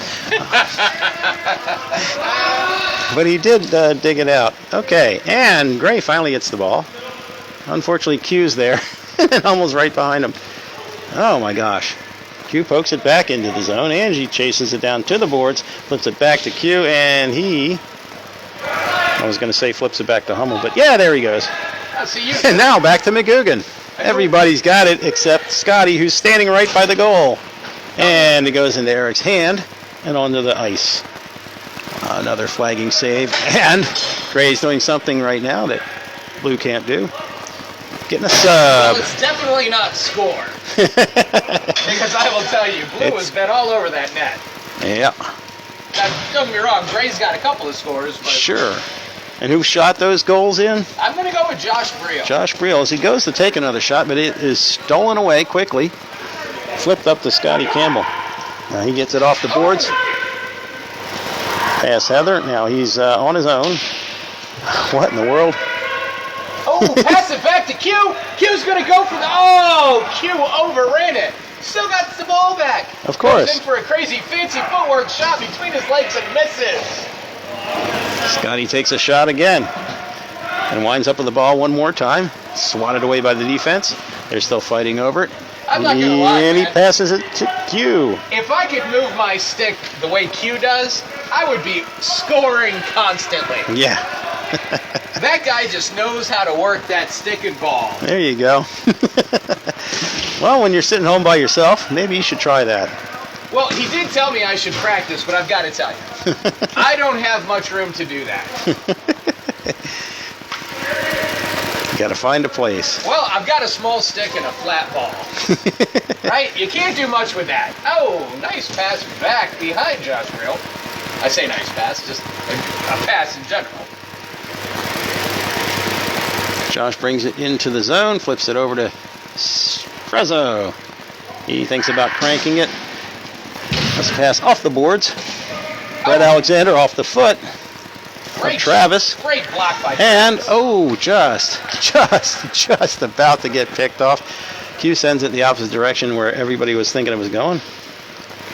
he did dig it out. Okay, and Gray finally gets the ball. Unfortunately, Q's there, and almost right behind him. Oh my gosh. Q pokes it back into the zone. Angie chases it down to the boards, flips it back to Q, and I was going to say flips it back to Hummel, but yeah, there he goes. And now back to McGugan. Everybody's got it except Scotty, who's standing right by the goal. And it goes into Eric's hand and onto the ice. Another flagging save. And Gray's doing something right now that Blue can't do. Getting a sub. Well, it's definitely not score. Because I will tell you, Blue has been all over that net. Yeah. Now, don't get me wrong, Gray's got a couple of scores, but Sure. And who shot those goals in? I'm going to go with Josh Breel. Josh Breel, as he goes to take another shot, but it is stolen away quickly. Flipped up to Scotty Campbell. Now he gets it off the boards. Pass Heather. Now he's on his own. What in the world? Oh, pass it back to Q. Q's going to go for the... Oh, Q overran it. Still got the ball back. Of course. Goes in for a crazy fancy footwork shot between his legs and misses. Scotty takes a shot again. And winds up with the ball one more time. Swatted away by the defense. They're still fighting over it. I'm not going to lie, And he man. passes it to Q. If I could move my stick the way Q does, I would be scoring constantly. Yeah. That guy just knows how to work that stick and ball. There you go. Well, when you're sitting home by yourself, maybe you should try that. Well, he did tell me I should practice, but I've got to tell you, I don't have much room to do that. You got to find a place. Well, I've got a small stick and a flat ball. Right? You can't do much with that. Oh, nice pass back behind Josh Breel. I say nice pass, just a pass in general. Josh brings it into the zone, flips it over to Frezzo. He thinks about cranking it. That's a pass off the boards. Brett Alexander off the foot. Great, Travis. Great block by And, Travis. oh, just about to get picked off. Q sends it the opposite direction where everybody was thinking it was going.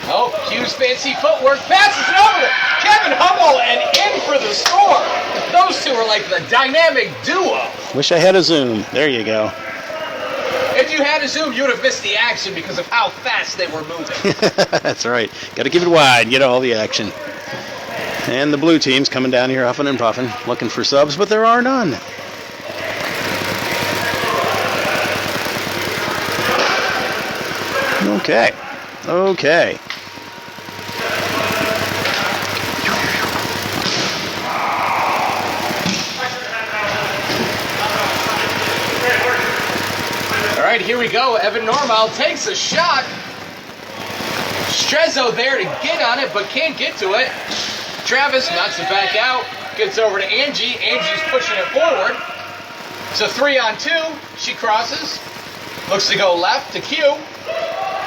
Oh, Q's fancy footwork passes it over to Kevin Hummel and in for the score. Those two are like the dynamic duo. Wish I had a zoom. There you go. If you had a zoom, you would have missed the action because of how fast they were moving. That's right. Got to keep it wide, get all the action. And the blue team's coming down here huffing and puffing, looking for subs, but there are none. Okay. All right, here we go. Evan Normal takes a shot. Strezzo there to get on it, but can't get to it. Travis knocks it back out. Gets over to Angie. Angie's pushing it forward. It's a 3-on-2. She crosses. Looks to go left to Q.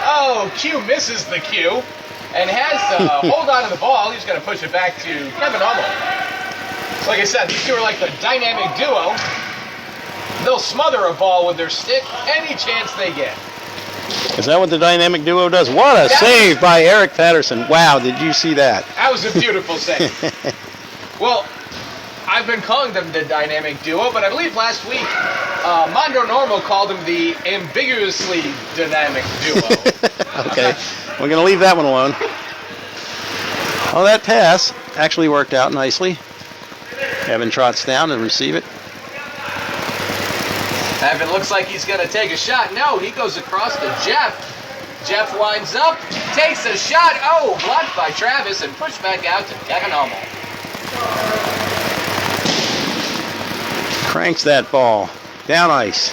Oh, Q misses the Q. And has to hold on to the ball. He's going to push it back to Kevin Hummel. Like I said, these two are like the dynamic duo. They'll smother a ball with their stick any chance they get. Is that what the dynamic duo does? What a save by Eric Patterson. Wow, did you see that? That was a beautiful save. Well, I've been calling them the dynamic duo, but I believe last week Mondo Normal called them the ambiguously dynamic duo. Okay, we're going to leave that one alone. Oh, that pass actually worked out nicely. Evan trots down to receive it. Evan looks like he's going to take a shot. No, he goes across to Jeff. Jeff winds up, takes a shot. Oh, blocked by Travis and pushed back out to Kevin Hummel. Cranks that ball. Down ice.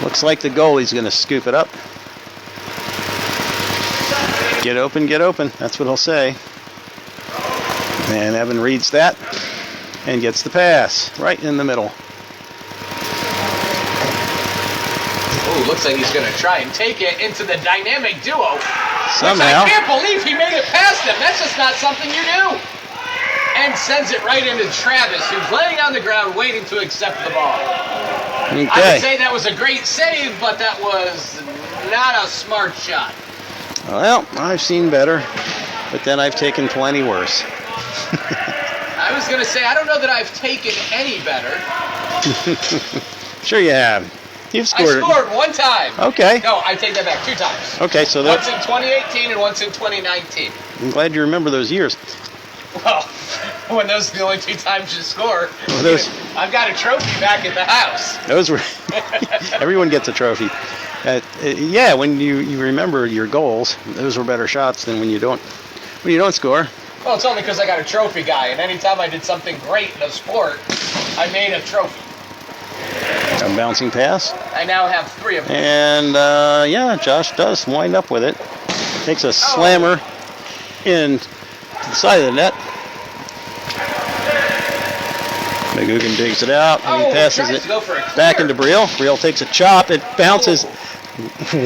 Looks like the goalie's going to scoop it up. Get open, get open. That's what he'll say. And Evan reads that and gets the pass right in the middle. Oh, looks like he's going to try and take it into the dynamic duo. Somehow. Which I can't believe he made it past him. That's just not something you do. and sends it right into Travis, who's laying on the ground waiting to accept the ball. Okay. I would say that was a great save, but that was not a smart shot. Well, I've seen better, but then I've taken plenty worse. I was going to say, I don't know that I've taken any better. Sure you have. You've I scored. scored one time. Okay. No, I take that back 2 times. Okay, so Once that, in 2018 and once in 2019. I'm glad you remember those years. Well, when those are the only 2 times you score, Well, those- I've got a trophy back at the house. Those were. Everyone gets a trophy. Yeah, when you remember your goals, those were better shots than when you don't score. Well, it's only because I got a trophy guy, and anytime I did something great in a sport, I made a trophy. A bouncing pass. I now have 3 of them. And yeah, Josh does wind up with it. Takes a slammer in to the side of the net. McGugan digs it out and he passes tries it to go for a clear. back into Briel. Briel takes a chop. It bounces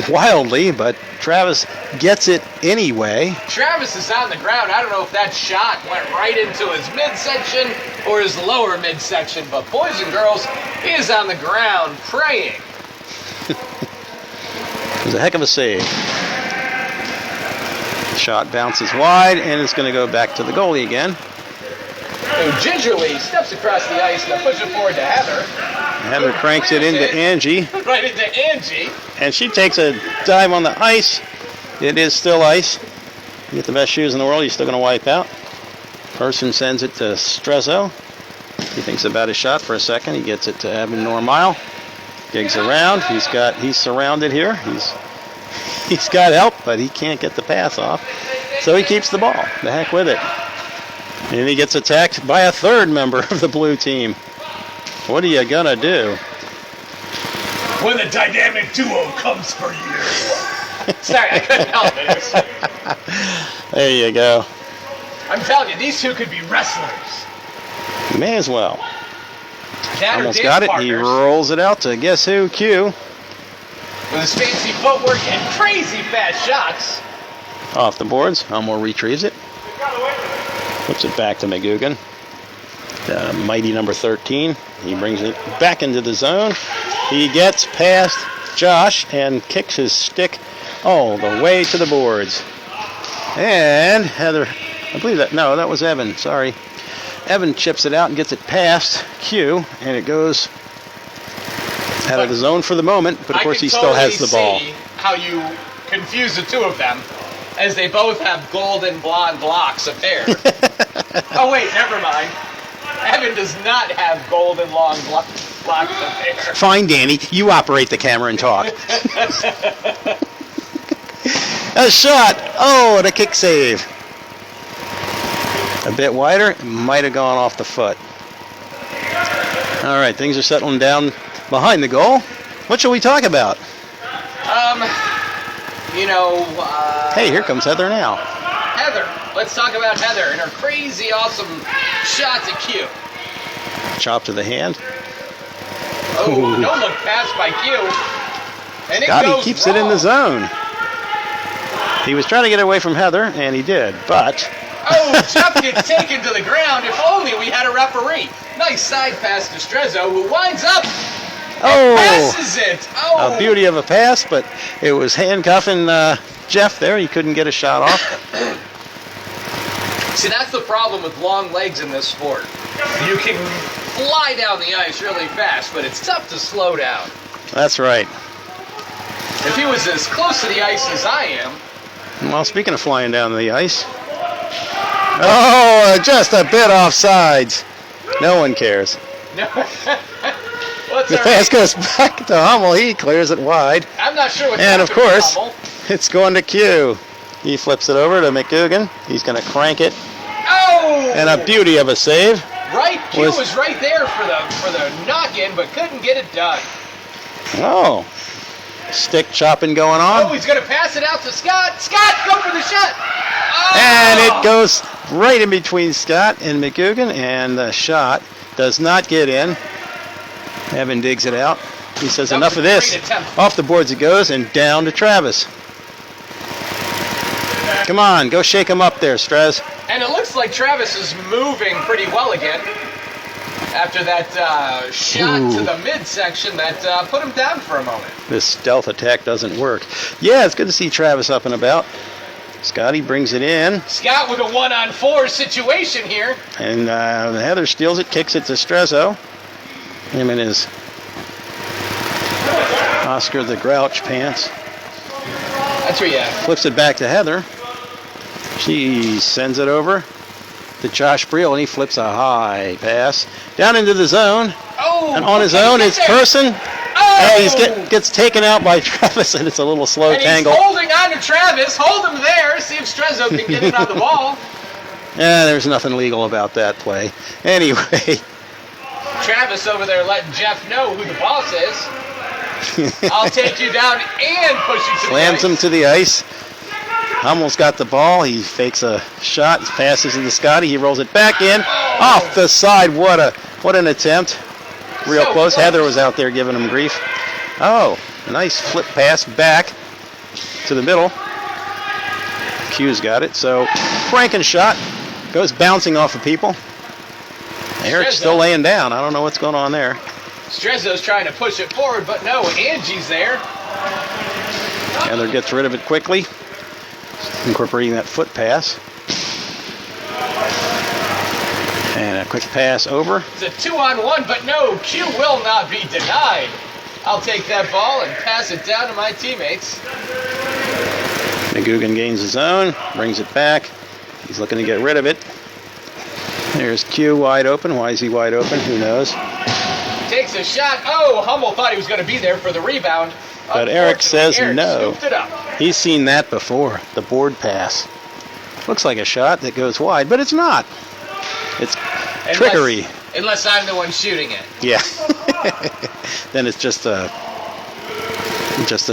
wildly, but Travis gets it anyway. Travis is on the ground. I don't know if that shot went right into his midsection or his lower midsection, but boys and girls, he is on the ground praying. It was a heck of a save. The shot bounces wide, and it's going to go back to the goalie again. Who gingerly steps across the ice to push it forward to Heather. Heather cranks it into Angie, Right into Angie. and she takes a dive on the ice. It is still ice. You get the best shoes in the world, you're still going to wipe out. Person sends it to Strezzo. He thinks about his shot for a second. He gets it to Evan Normile. Digs around. He's surrounded here. He's got help, but he can't get the pass off. So he keeps the ball. The heck with it. And he gets attacked by a third member of the blue team. What are you gonna do? When the dynamic duo comes for you. Sorry, I couldn't help it. There you go. I'm telling you, these 2 could be wrestlers. May as well. That or Almost dance got it. He partners rolls it out to guess who? Q. with his fancy footwork and crazy fast shots. Off the boards. Elmore retrieves it. Flips it back to McGugan. The mighty number 13. He brings it back into the zone. He gets past Josh and kicks his stick all the way to the boards. And Heather, I believe that was Evan, sorry. Evan chips it out and gets it past Q, and it goes out of the zone for the moment, but of course he still has the ball. I can totally see how you confuse the 2 of them, as they both have golden blonde locks of hair. Oh wait, never mind. Evan does not have golden long locks of hair. Fine, Danny. You operate the camera and talk. A shot. Oh, and a kick save. A bit wider. Might have gone off the foot. All right, things are settling down behind the goal. What shall we talk about? Hey, here comes Heather now. Heather. Let's talk about Heather and her crazy, awesome shots at Q. Chop to the hand. Oh, no look pass by Q. And it Scotty goes keeps wrong. it in the zone. He was trying to get away from Heather, and he did, but... Oh, Jeff gets taken to the ground. If only we had a referee. Nice side pass to Strezzo, who winds up and passes it. Oh, A beauty of a pass, but it was handcuffing Jeff there. He couldn't get a shot off. See, that's the problem with long legs in this sport. You can fly down the ice really fast, but it's tough to slow down. That's right. If he was as close to the ice as I am, Well, speaking of flying down the ice. Oh, just a bit off sides. No one cares. no. What's The our pass goes back to Hummel. He clears it wide. I'm not sure what's And of happening, course, Hummel. it's going to Q. He flips it over to McGugan. He's going to crank it. Oh! And a beauty of a save. Right, Q was right there for the knock-in, but couldn't get it done. Oh. Stick chopping going Oh, on. he's going to pass it out to Scott. Scott, go for the shot. Oh! And it goes right in between Scott and McGugan. And the shot does not get in. Evan digs it out. He says, That enough was of a this. great attempt. Off the boards it goes and down to Travis. Come on, go shake him up there, Strez. And it looks looks like Travis is moving pretty well again after that shot to the midsection that put him down for a moment. This stealth attack doesn't work. Yeah, it's good to see Travis up and about. Scotty brings it in. Scott with a 1-on-4 situation here. And Heather steals it, kicks it to Strezzo. Him in his Oscar the Grouch pants. That's where you at. Flips it back to Heather. She sends it over to Josh Briel, and he flips a high pass down into the zone. Oh, and on his own, it's Person. Oh! He gets taken out by Travis, and it's a little slow and tangle. He's holding on to Travis. Hold him there. See if Strezzo can get in on the ball. Yeah, there's nothing legal about that play. Anyway. Travis over there letting Jeff know who the boss is. I'll take you down and push you to the Slams ice. him to the ice. Hummel's got the ball. He fakes a shot, passes it to Scotty. He rolls it back in. Off the side. What an attempt. Real So close. close. Heather was out there giving him grief. Oh, nice flip pass back to the middle. Q's got it. So Franken shot goes bouncing off of people. Eric's still laying down. I don't know what's going on there. Strezzo's trying to push it forward, but no, Angie's there. Heather gets rid of it quickly, incorporating that foot pass. And a quick pass over. It's a 2-on-1, but no, Q will not be denied. I'll take that ball and pass it down to my teammates. McGugan gains his own, brings it back. He's looking to get rid of it. There's Q wide open. Why is he wide open? Who knows? Takes a shot. Oh, Hummel thought he was going to be there for the rebound. But Eric says Eric no. scooped it up. He's seen that before, the board pass. Looks like a shot that goes wide, but it's not. It's trickery. Unless I'm the one shooting it. Yeah. Then it's just a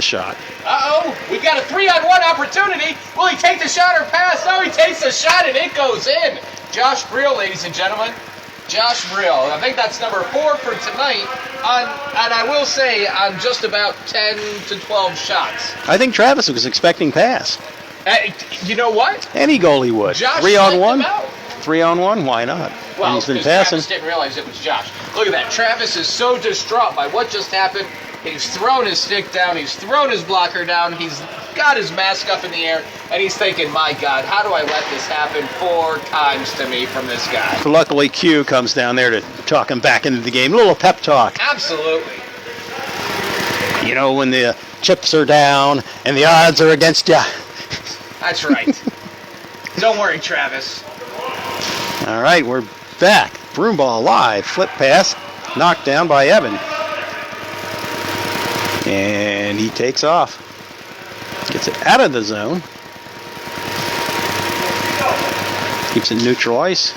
shot. Uh-oh, we got a 3-on-1 opportunity. Will he take the shot or pass? No, he takes the shot and it goes in. Josh Briel, ladies and gentlemen. Josh Briel. I think that's number 4 for tonight. And I will say on just about 10 to 12 shots. I think Travis was expecting pass. You know what? Any goalie would. Josh 3-on-1? sent him out. 3-on-1? Why not? Well, And he's been because passing. Travis didn't realize it was Josh. Look at that. Travis is so distraught by what just happened. He's thrown his stick down. He's thrown his blocker down. He's got his mask up in the air. And he's thinking, my God, how do I let this happen 4 times to me from this guy? But luckily, Q comes down there to talk him back into the game. A little pep talk. Absolutely. You know, when the chips are down and the odds are against you. That's right. Don't worry, Travis. All right, we're back. Broomball live. Flip pass. Knocked down by Evan. And he takes off. Gets it out of the zone. Keeps it neutral ice.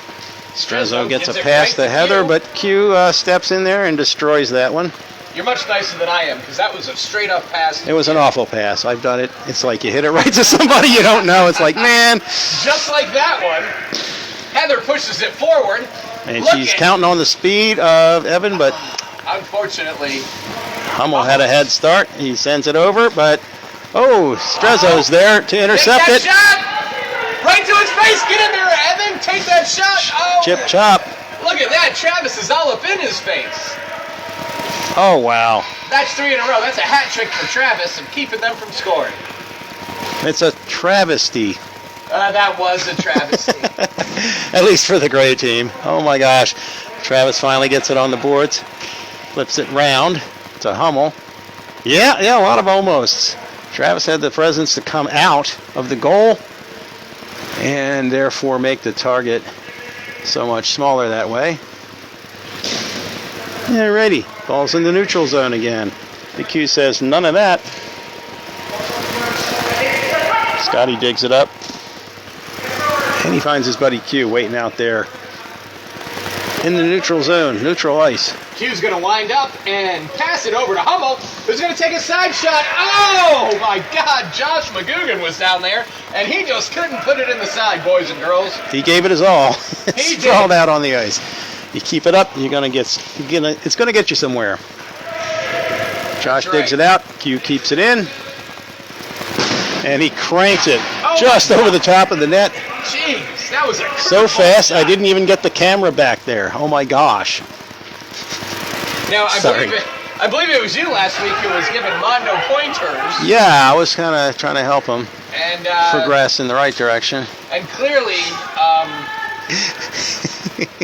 Strezzo gets a pass to Heather, but Q steps in there and destroys that one. You're much nicer than I am, because that was a straight-up pass. It was an awful pass. I've done it. It's like you hit it right to somebody you don't know. It's like, man. Just like that one. Heather pushes it forward. And she's counting on the speed of Evan, but unfortunately, Hummel had a head start. He sends it over, but Strezzo's there to intercept it. Shot! Right to his face. Get in there, Evan. Take that shot. Oh. Chip chop. Look at that. Travis is all up in his face. Oh, wow. That's 3 in a row. That's a hat trick for Travis of keeping them from scoring. It's a travesty. That was a travesty. At least for the gray team. Oh, my gosh. Travis finally gets it on the boards. Flips it round to Hummel. Yeah, a lot of almosts. Travis had the presence to come out of the goal and therefore make the target so much smaller that way. Alrighty, ball's in the neutral zone again. The Q says none of that. Scotty digs it up. And he finds his buddy Q waiting out there in the neutral zone, neutral ice. Q's going to wind up and pass it over to Hummel, who's going to take a side shot. Oh, my God. Josh McGugan was down there, and he just couldn't put it in the side, boys and girls. He gave it his all. He It's sprawled out on the ice. You keep it up, it's going to get you somewhere. Josh digs it out. Q keeps it in. And he cranks it just over the top of the net. Jeez, that was a So curveball fast, I shot. didn't even get the camera back there. Oh my gosh. Now, Sorry. I believe it was you last week who was giving Mondo pointers. Yeah, I was kind of trying to help him And progress in the right direction. And clearly,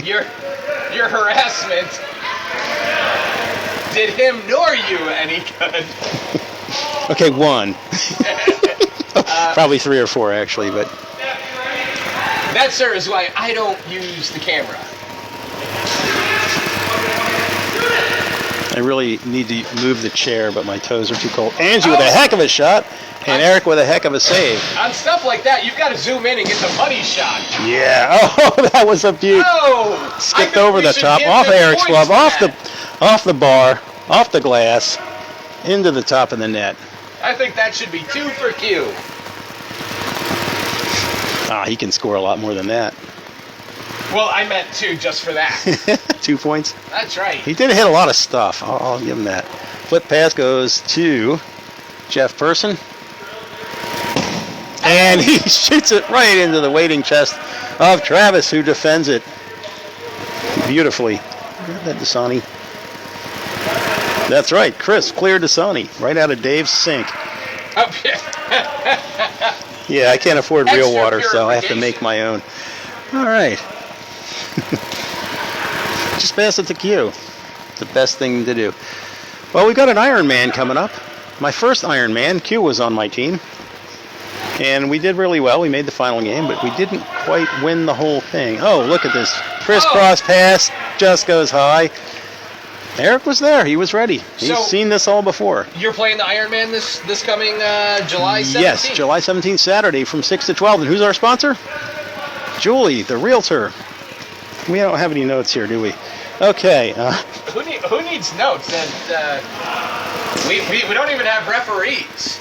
your harassment did him nor you any good. Okay, one. Probably 3 or 4 actually, but That, sir, is why I don't use the camera. I really need to move the chair, but my toes are too cold. Angie with a heck of a shot, and Eric with a heck of a save. On stuff like that, you've got to zoom in and get the money shot. Yeah. Oh, that was a beaut. Oh! Skipped over the top, off Eric's glove, off the bar, off the glass, into the top of the net. I think that should be 2 for Q. Ah, he can score a lot more than that. Well, I meant 2 just for that. 2 points. That's right. He did hit a lot of stuff. I'll give him that. Flip pass goes to Jeff Person. And he shoots it right into the waiting chest of Travis, who defends it beautifully. Got that Dasani. That's right. Chris cleared Dasani right out of Dave's sink. Up here. Yeah, I can't afford real Extra water, so I have to purification. make my own. All right. Just pass it to Q. The best thing to do. Well, we got an Ironman coming up. My first Ironman. Q was on my team. And we did really well. We made the final game, but we didn't quite win the whole thing. Oh, look at this. Crisscross pass just goes high. Eric was there. He was ready. He's So- seen this all before. You're playing the Ironman this coming July 17th? Yes, July 17th, Saturday from 6 to 12. And who's our sponsor? Julie, the realtor. We don't have any notes here, do we? Okay. Who needs notes? And we don't even have referees.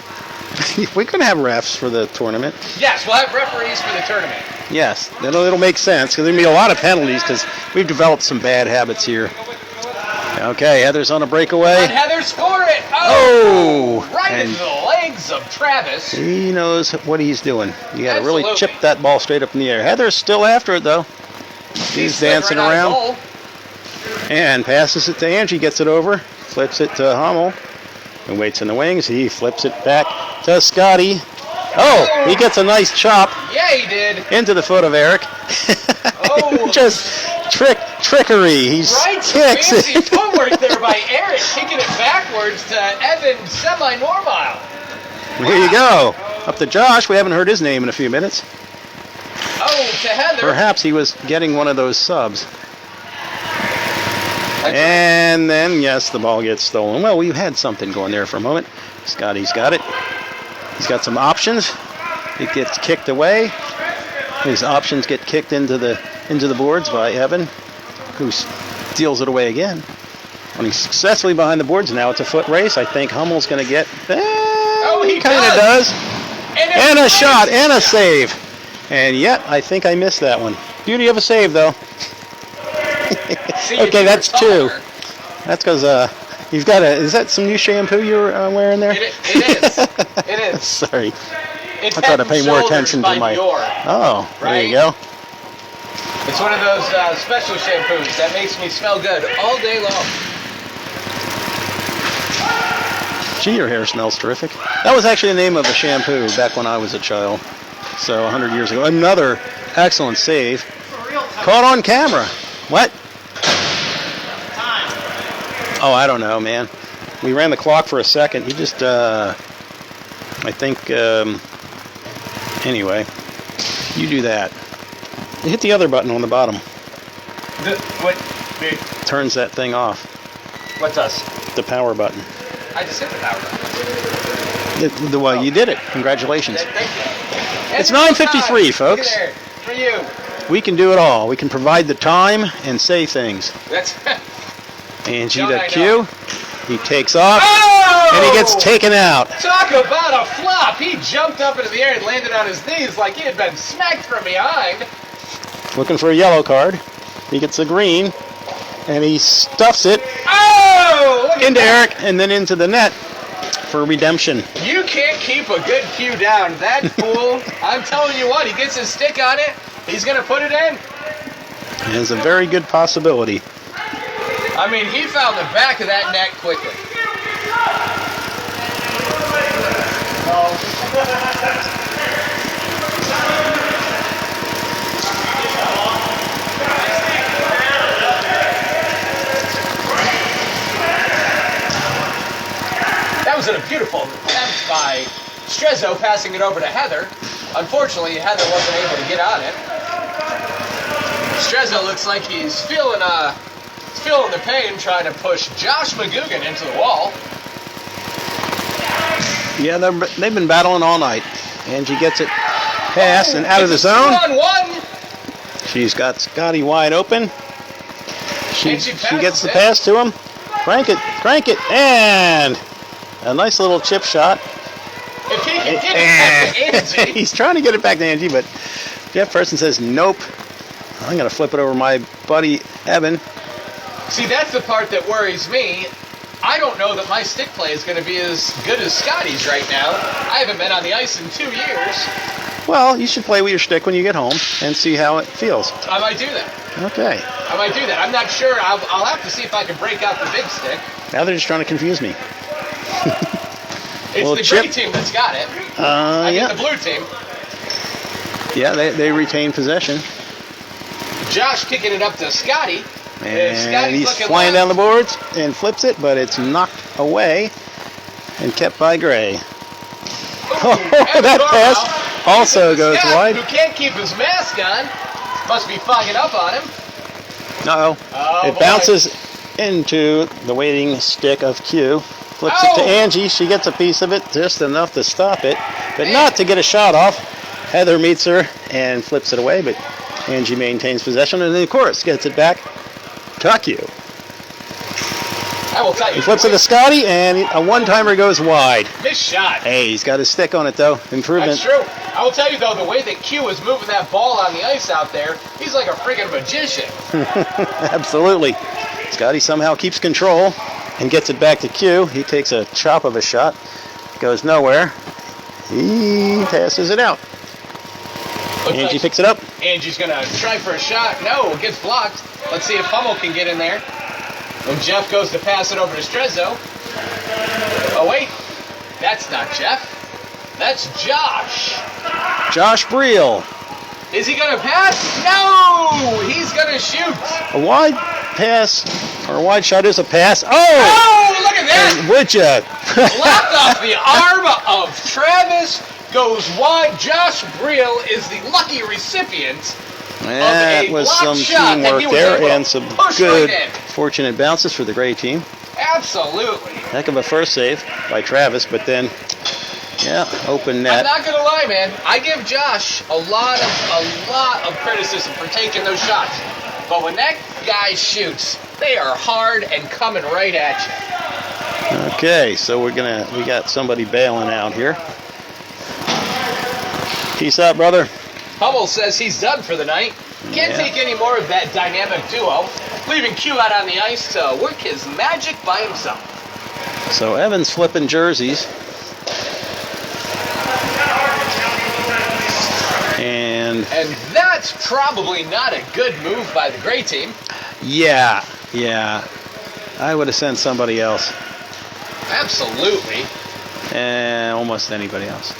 We can have refs for the tournament. Yes, we'll have referees for the tournament. Yes, it'll make sense because there'll be a lot of penalties because we've developed some bad habits here. Okay, Heather's on a breakaway. And Heather scored it. Oh! Right And into the legs of Travis. he knows what he's doing. You got to really Absolutely. chip that ball straight up in the air. Heather's still after it though. She's slid dancing right out of around and passes it to Angie. Gets it over, flips it to Hummel, and waits in the wings. He flips it back to Scotty. Oh, he gets a nice chop goal. Yeah, he did. into the foot of Eric. Oh. Just trickery. He Right? kicks Fancy it. footwork there by Eric, kicking it backwards to Evan semi-normal. Here you go. Up to Josh. We haven't heard his name in a few minutes. Oh, to Heather. Perhaps he was getting one of those subs. And then, yes, the ball gets stolen. Well, we've had something going there for a moment. Scotty's got it. He's got some options. It gets kicked away. His options get kicked into the boards by Evan, who steals it away again. And he's successfully behind the boards. Now it's a foot race. I think Hummel's going to get... he kind of does. And a shot and a save. And yet, I think I missed that one. Beauty of a save, though. See, Okay, you that's were 2. taller. That's because you've got is that some new shampoo you're wearing there? It is. It is. Sorry. It's I try to Head pay and more Shoulders attention by to my... Dior. Oh, there you Right? go. It's one of those special shampoos that makes me smell good all day long. Gee, your hair smells terrific. That was actually the name of a shampoo back when I was a child. So 100 years ago. Another excellent save. Caught on camera. What? Oh, I don't know, man. We ran the clock for a second. You just, I think, anyway, you do that. You hit the other button on the bottom. Turns that thing off. What does? The power button. I just hit the power button. Well, you did it. Congratulations. Thank you. It's And 9:53, look folks. at there, for you. We can do it all. We can provide the time and say things. That's. Angie Don't to I Q. know? He takes off. Oh! And he gets taken out. Talk about a flop! He jumped up into the air and landed on his knees like he had been smacked from behind. Looking for a yellow card. He gets a green. And he stuffs it Oh! Look at into that. Eric and then into the net. for redemption. You can't keep a good cue down. That fool, I'm telling you what, he gets his stick on it, he's going to put it in. It's a very good possibility. I mean, he found the back of that net quickly. That was a beautiful attempt by Strezzo, passing it over to Heather. Unfortunately, Heather wasn't able to get on it. Strezzo looks like he's feeling the pain trying to push Josh McGugan into the wall. Yeah, they've been battling all night. Angie gets it past and out of the zone. 2-on-1. She's got Scotty wide open. She gets the pass to him. Crank it, and a nice little chip shot. If he can get it back to Angie. He's trying to get it back to Angie, but Jeff Person says, nope. I'm going to flip it over my buddy Evan. See, that's the part that worries me. I don't know that my stick play is going to be as good as Scotty's right now. I haven't been on the ice in 2 years. Well, you should play with your stick when you get home and see how it feels. I might do that. Okay. I might do that. I'm not sure. I'll have to see if I can break out the big stick. Now they're just trying to confuse me. It's well, the Chip, green team that's got it. I yeah. get the blue team. Yeah, they retain possession. Josh kicking it up to Scotty. And he's flying down the boards and flips it, but it's knocked away and kept by Gray. That pass also goes wide. Who can't keep his mask on. Must be fogging up on him. Uh-oh. It bounces into the waiting stick of Q. Flips it to Angie. She gets a piece of it, just enough to stop it, but not to get a shot off. Heather meets her and flips it away, but Angie maintains possession, and then, of course, gets it back to Q. I will tell you. He flips it to Scotty, and a one-timer goes wide. Missed shot. Hey, he's got his stick on it, though. Improvement. That's true. I will tell you, though, the way that Q is moving that ball on the ice out there, he's like a freaking magician. Absolutely. Scotty somehow keeps control and gets it back to Q. He takes a chop of a shot. Goes nowhere. He passes it out. Angie picks it up. Angie's going to try for a shot. No, it gets blocked. Let's see if Hummel can get in there. And Jeff goes to pass it over to Strezzo. Oh, wait. That's not Jeff. That's Josh. Josh Breel. Is he going to pass? No! He's going to shoot. A wide pass, or a wide shot is a pass. Oh, look at that. And would ya? Slapped off the arm of Travis. Goes wide. Josh Breel is the lucky recipient. That was some teamwork there and some good, fortunate bounces for the Gray team. Absolutely. Heck of a first save by Travis, but then, yeah, open net. I'm not gonna lie, man. I give Josh a lot of criticism for taking those shots, but when that guy shoots, they are hard and coming right at you. Okay, so we got somebody bailing out here. Peace out, brother. Hummel says he's done for the night. Can't take any more of that dynamic duo, leaving Q out on the ice to work his magic by himself. So Evan's flipping jerseys. And that's probably not a good move by the Gray team. Yeah. I would have sent somebody else. Absolutely. And almost anybody else.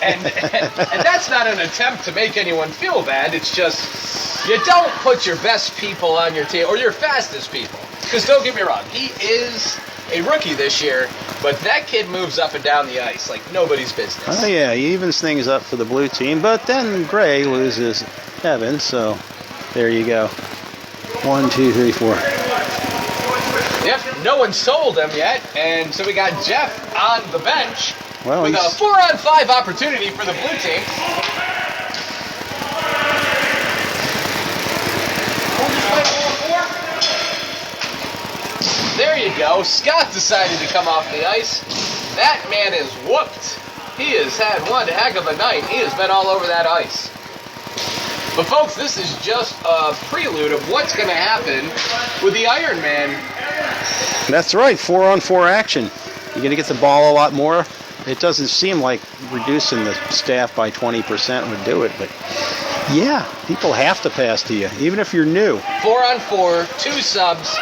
and that's not an attempt to make anyone feel bad. It's just you don't put your best people on your team or your fastest people. Because don't get me wrong, he is a rookie this year, but that kid moves up and down the ice like nobody's business. Oh yeah, he evens things up for the blue team, but then Gray loses Evan, so there you go. 1, 2, 3, 4. Yep, no one sold him yet, and so we got Jeff on the bench. Well, with a 4-on-5 opportunity for the blue team. There you go. Scott decided to come off the ice. That man is whooped. He has had one heck of a night. He has been all over that ice. But folks, this is just a prelude of what's going to happen with the Iron Man. That's right, 4-on-4 action. You're going to get the ball a lot more. It doesn't seem like reducing the staff by 20% would do it, but yeah, people have to pass to you, even if you're new. 4 on 4, 2 subs,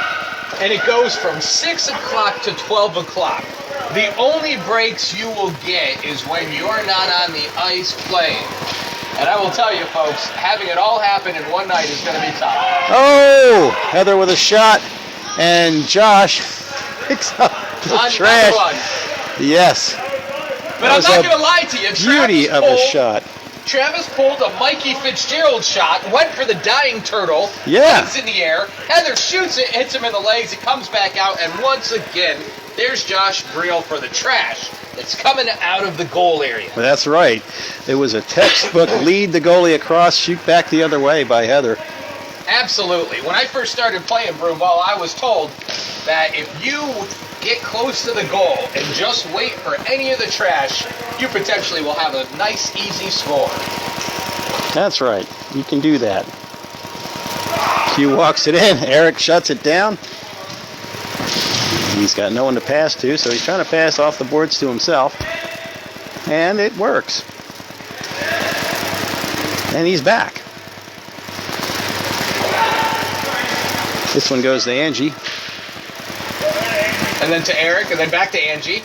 and it goes from 6 o'clock to 12 o'clock. The only breaks you will get is when you're not on the ice playing. And I will tell you, folks, having it all happen in one night is going to be tough. Oh, Heather with a shot, and Josh picks up the trash. Yes. But I'm not going to lie to you. Beauty of a shot. Travis pulled a Mikey Fitzgerald shot, went for the dying turtle. Yeah. It's in the air. Heather shoots it, hits him in the legs. It comes back out, and once again, there's Josh Briel for the trash. It's coming out of the goal area. Well, that's right. It was a textbook lead the goalie across, shoot back the other way by Heather. Absolutely. When I first started playing broom ball, I was told that if you get close to the goal and just wait for any of the trash, you potentially will have a nice, easy score. That's right. You can do that. Q walks it in. Eric shuts it down. He's got no one to pass to, so he's trying to pass off the boards to himself. And it works. And he's back. This one goes to Angie. And then to Eric, and then back to Angie.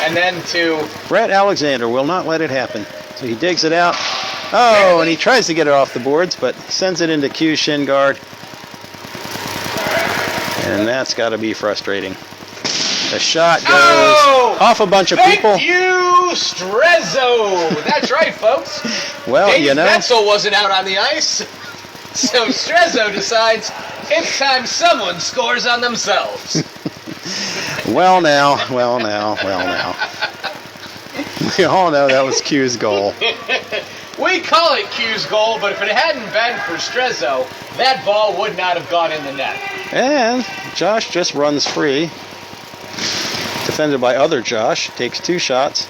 And then to... Brett Alexander will not let it happen. So he digs it out. Oh, and he tries to get it off the boards, but sends it into Q's shin guard. And that's got to be frustrating. The shot goes off a bunch of people. Thank you, Strezzo. That's right, folks. Well, Dave you know. Metzl wasn't out on the ice. So Strezzo decides it's time someone scores on themselves. Well now. We all know that was Q's goal. We call it Q's goal, but if it hadn't been for Strezzo, that ball would not have gone in the net. And Josh just runs free. Defended by other Josh. Takes 2 shots.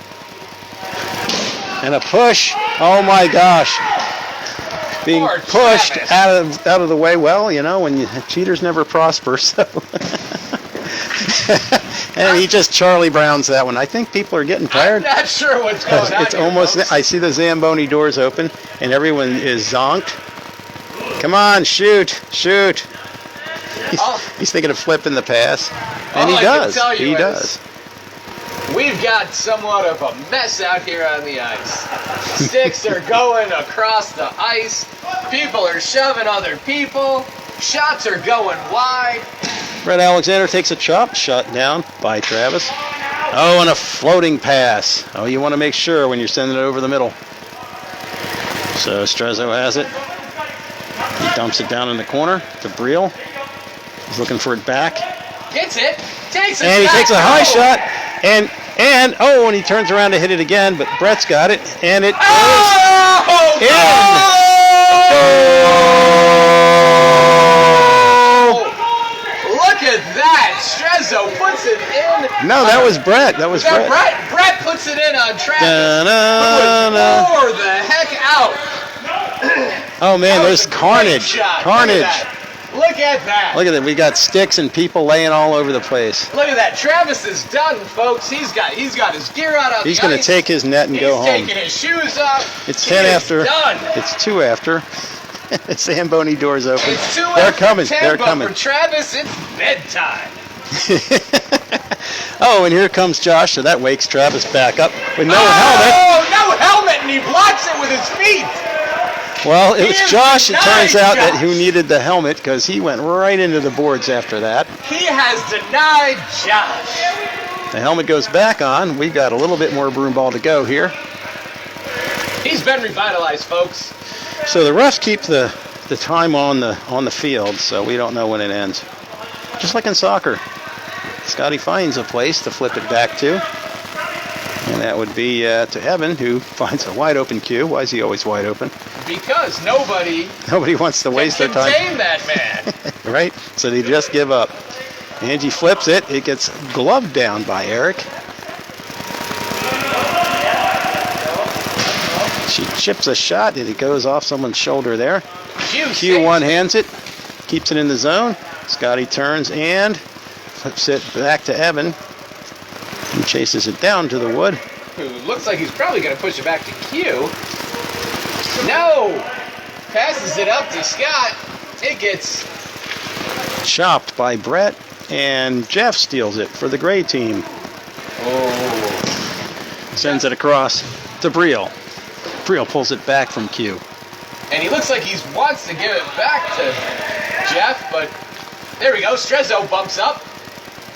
And a push. Oh my gosh. Being Poor pushed Travis. out of the way. Well, you know, when cheaters never prosper, so. And he just Charlie Browns that one. I think people are getting tired. I'm not sure what's going on. It's almost. Folks. I see the Zamboni doors open, and everyone is zonked. Come on, shoot! He's thinking of flipping the pass, and he does. He does. We've got somewhat of a mess out here on the ice. Sticks are going across the ice. People are shoving other people. Shots are going wide. Brett Alexander takes a chop shot down by Travis. Oh, and a floating pass. Oh, you want to make sure when you're sending it over the middle. So Strezzo has it. He dumps it down in the corner to Briel. He's looking for it back. Gets it. Takes it. And he takes a high shot. And he turns around to hit it again, but Brett's got it. And it goes in. Look at that! Strezzo puts it in. No, that was Brett. That was Brett. Brett puts it in on Travis. Who the heck out. Oh man, there's carnage. Carnage. Look at that. Look at that. We got sticks and people laying all over the place. Look at that. Travis is done, folks. He's got his gear out on the ice. He's going to take his net and go home. He's taking his shoes off. It's 10 after. Done. It's 2 after. The Zamboni door's open. It's 2 They're after coming. 10, They're but coming. For Travis, it's bedtime. Oh, and here comes Josh, so that wakes Travis back up with no helmet. Oh, no helmet, and he blocks it with his feet. Well, it was Josh, it denied turns out, Josh. that who needed the helmet because he went right into the boards after that. He has denied Josh. The helmet goes back on. We've got a little bit more broom ball to go here. He's been revitalized, folks. So the refs keep the time on the field, so we don't know when it ends. Just like in soccer. Scotty finds a place to flip it back to. And that would be to Evan, who finds a wide open Q. Why is he always wide open? Because nobody wants to waste their can time. contain that man. Right? So they just give up. Angie flips it. It gets gloved down by Eric. She chips a shot, and it goes off someone's shoulder there. Q one-hands it, keeps it in the zone. Scotty turns and flips it back to Evan. chases it down to the wood. Who looks like he's probably going to push it back to Q. No! Passes it up to Scott. It gets Chopped by Brett, and Jeff steals it for the gray team. Sends it across to Briel. Briel pulls it back from Q. And he looks like he wants to give it back to Jeff, but there we go. Strezzo bumps up,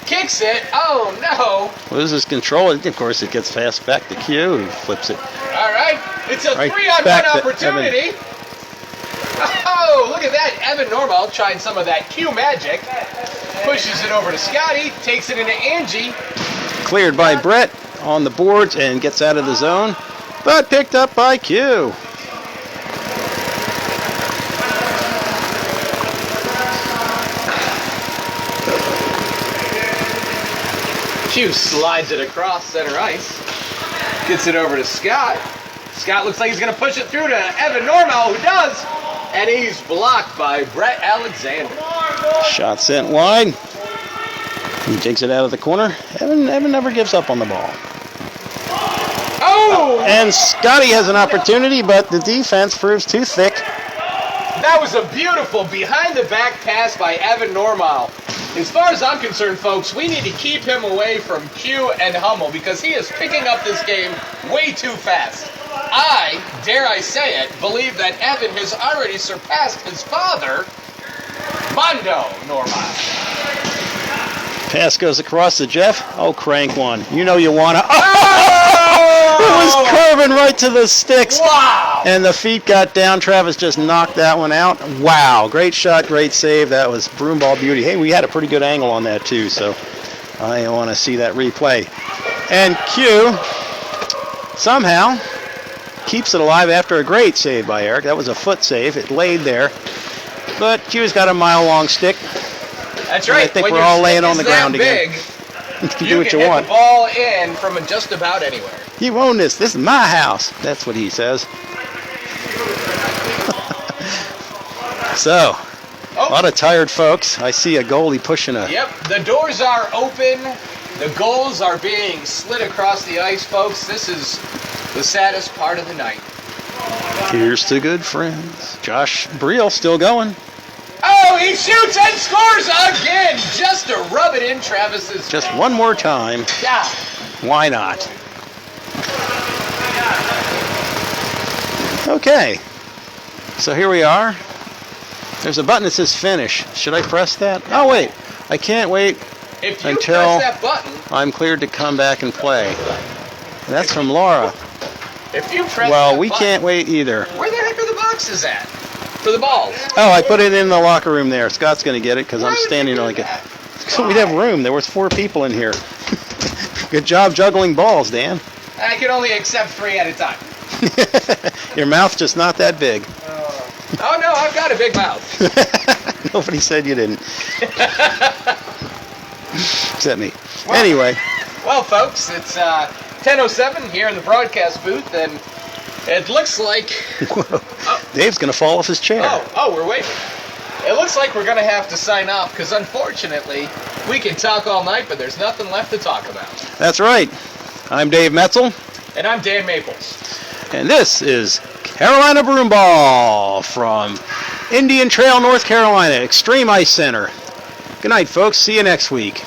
kicks it. Oh no! Loses control. Of course, it gets fast back to Q. He flips it. All right, it's a Right 3-on-1 back to opportunity. Oh, look at that. Evan Normal trying some of that Q magic. Pushes it over to Scotty, takes it into Angie. Cleared by Brett on the boards and gets out of the zone, but picked up by Q. Q slides it across center ice. Gets it over to Scott. Scott looks like he's going to push it through to Evan Normal, who does. And he's blocked by Brett Alexander. Shot sent wide. He takes it out of the corner. Evan never gives up on the ball. Oh! And Scotty has an opportunity, but the defense proves too thick. That was a beautiful behind-the-back pass by Evan Normal. As far as I'm concerned, folks, we need to keep him away from Q and Hummel because he is picking up this game way too fast. I, dare I say it, believe that Evan has already surpassed his father, Mondo Normal. Pass goes across to Jeff. Oh, crank one. You know you want to. Oh! It was curving right to the sticks. Wow! And the feet got down. Travis just knocked that one out. Wow. Great shot, great save. That was broomball beauty. Hey, we had a pretty good angle on that, too, so I want to see that replay. And Q somehow keeps it alive after a great save by Eric. That was a foot save. It laid there. But Q's got a mile-long stick. That's right. I think when we're your all laying stick on the is that ground again. big, You can you do what can you hit want. the ball in from just about anywhere. You own this. This is my house. That's what he says. So, a lot of tired folks. I see a goalie pushing a... Yep, the doors are open. The goals are being slid across the ice, folks. This is the saddest part of the night. Here's to good friends. Josh Briel still going. Oh, he shoots and scores again, just to rub it in Travis's. Just one more time. Yeah. Why not? Okay. So here we are. There's a button that says finish. Should I press that? Oh, wait. I can't wait If you until press that button, I'm cleared to come back and play. And that's from Laura. if you press Well, that we button, can't wait either. Where the heck are the boxes at? For the balls. Oh, I put it in the locker room there. Scott's going to get it because I'm Why would standing you do like a... that? So we'd have room. There was 4 people in here. Good job juggling balls, Dan. I can only accept 3 at a time. Your mouth's just not that big. Oh no, I've got a big mouth. Nobody said you didn't. Except me. Anyway, Well, folks, it's 10:07 here in the broadcast booth, and it looks like. Dave's going to fall off his chair. Oh, we're waiting. It looks like we're going to have to sign off because, unfortunately, we can talk all night, but there's nothing left to talk about. That's right. I'm Dave Metzl, And I'm Dan Maples. and this is Carolina Broomball from Indian Trail, North Carolina, Extreme Ice Center. Good night, folks. See you next week.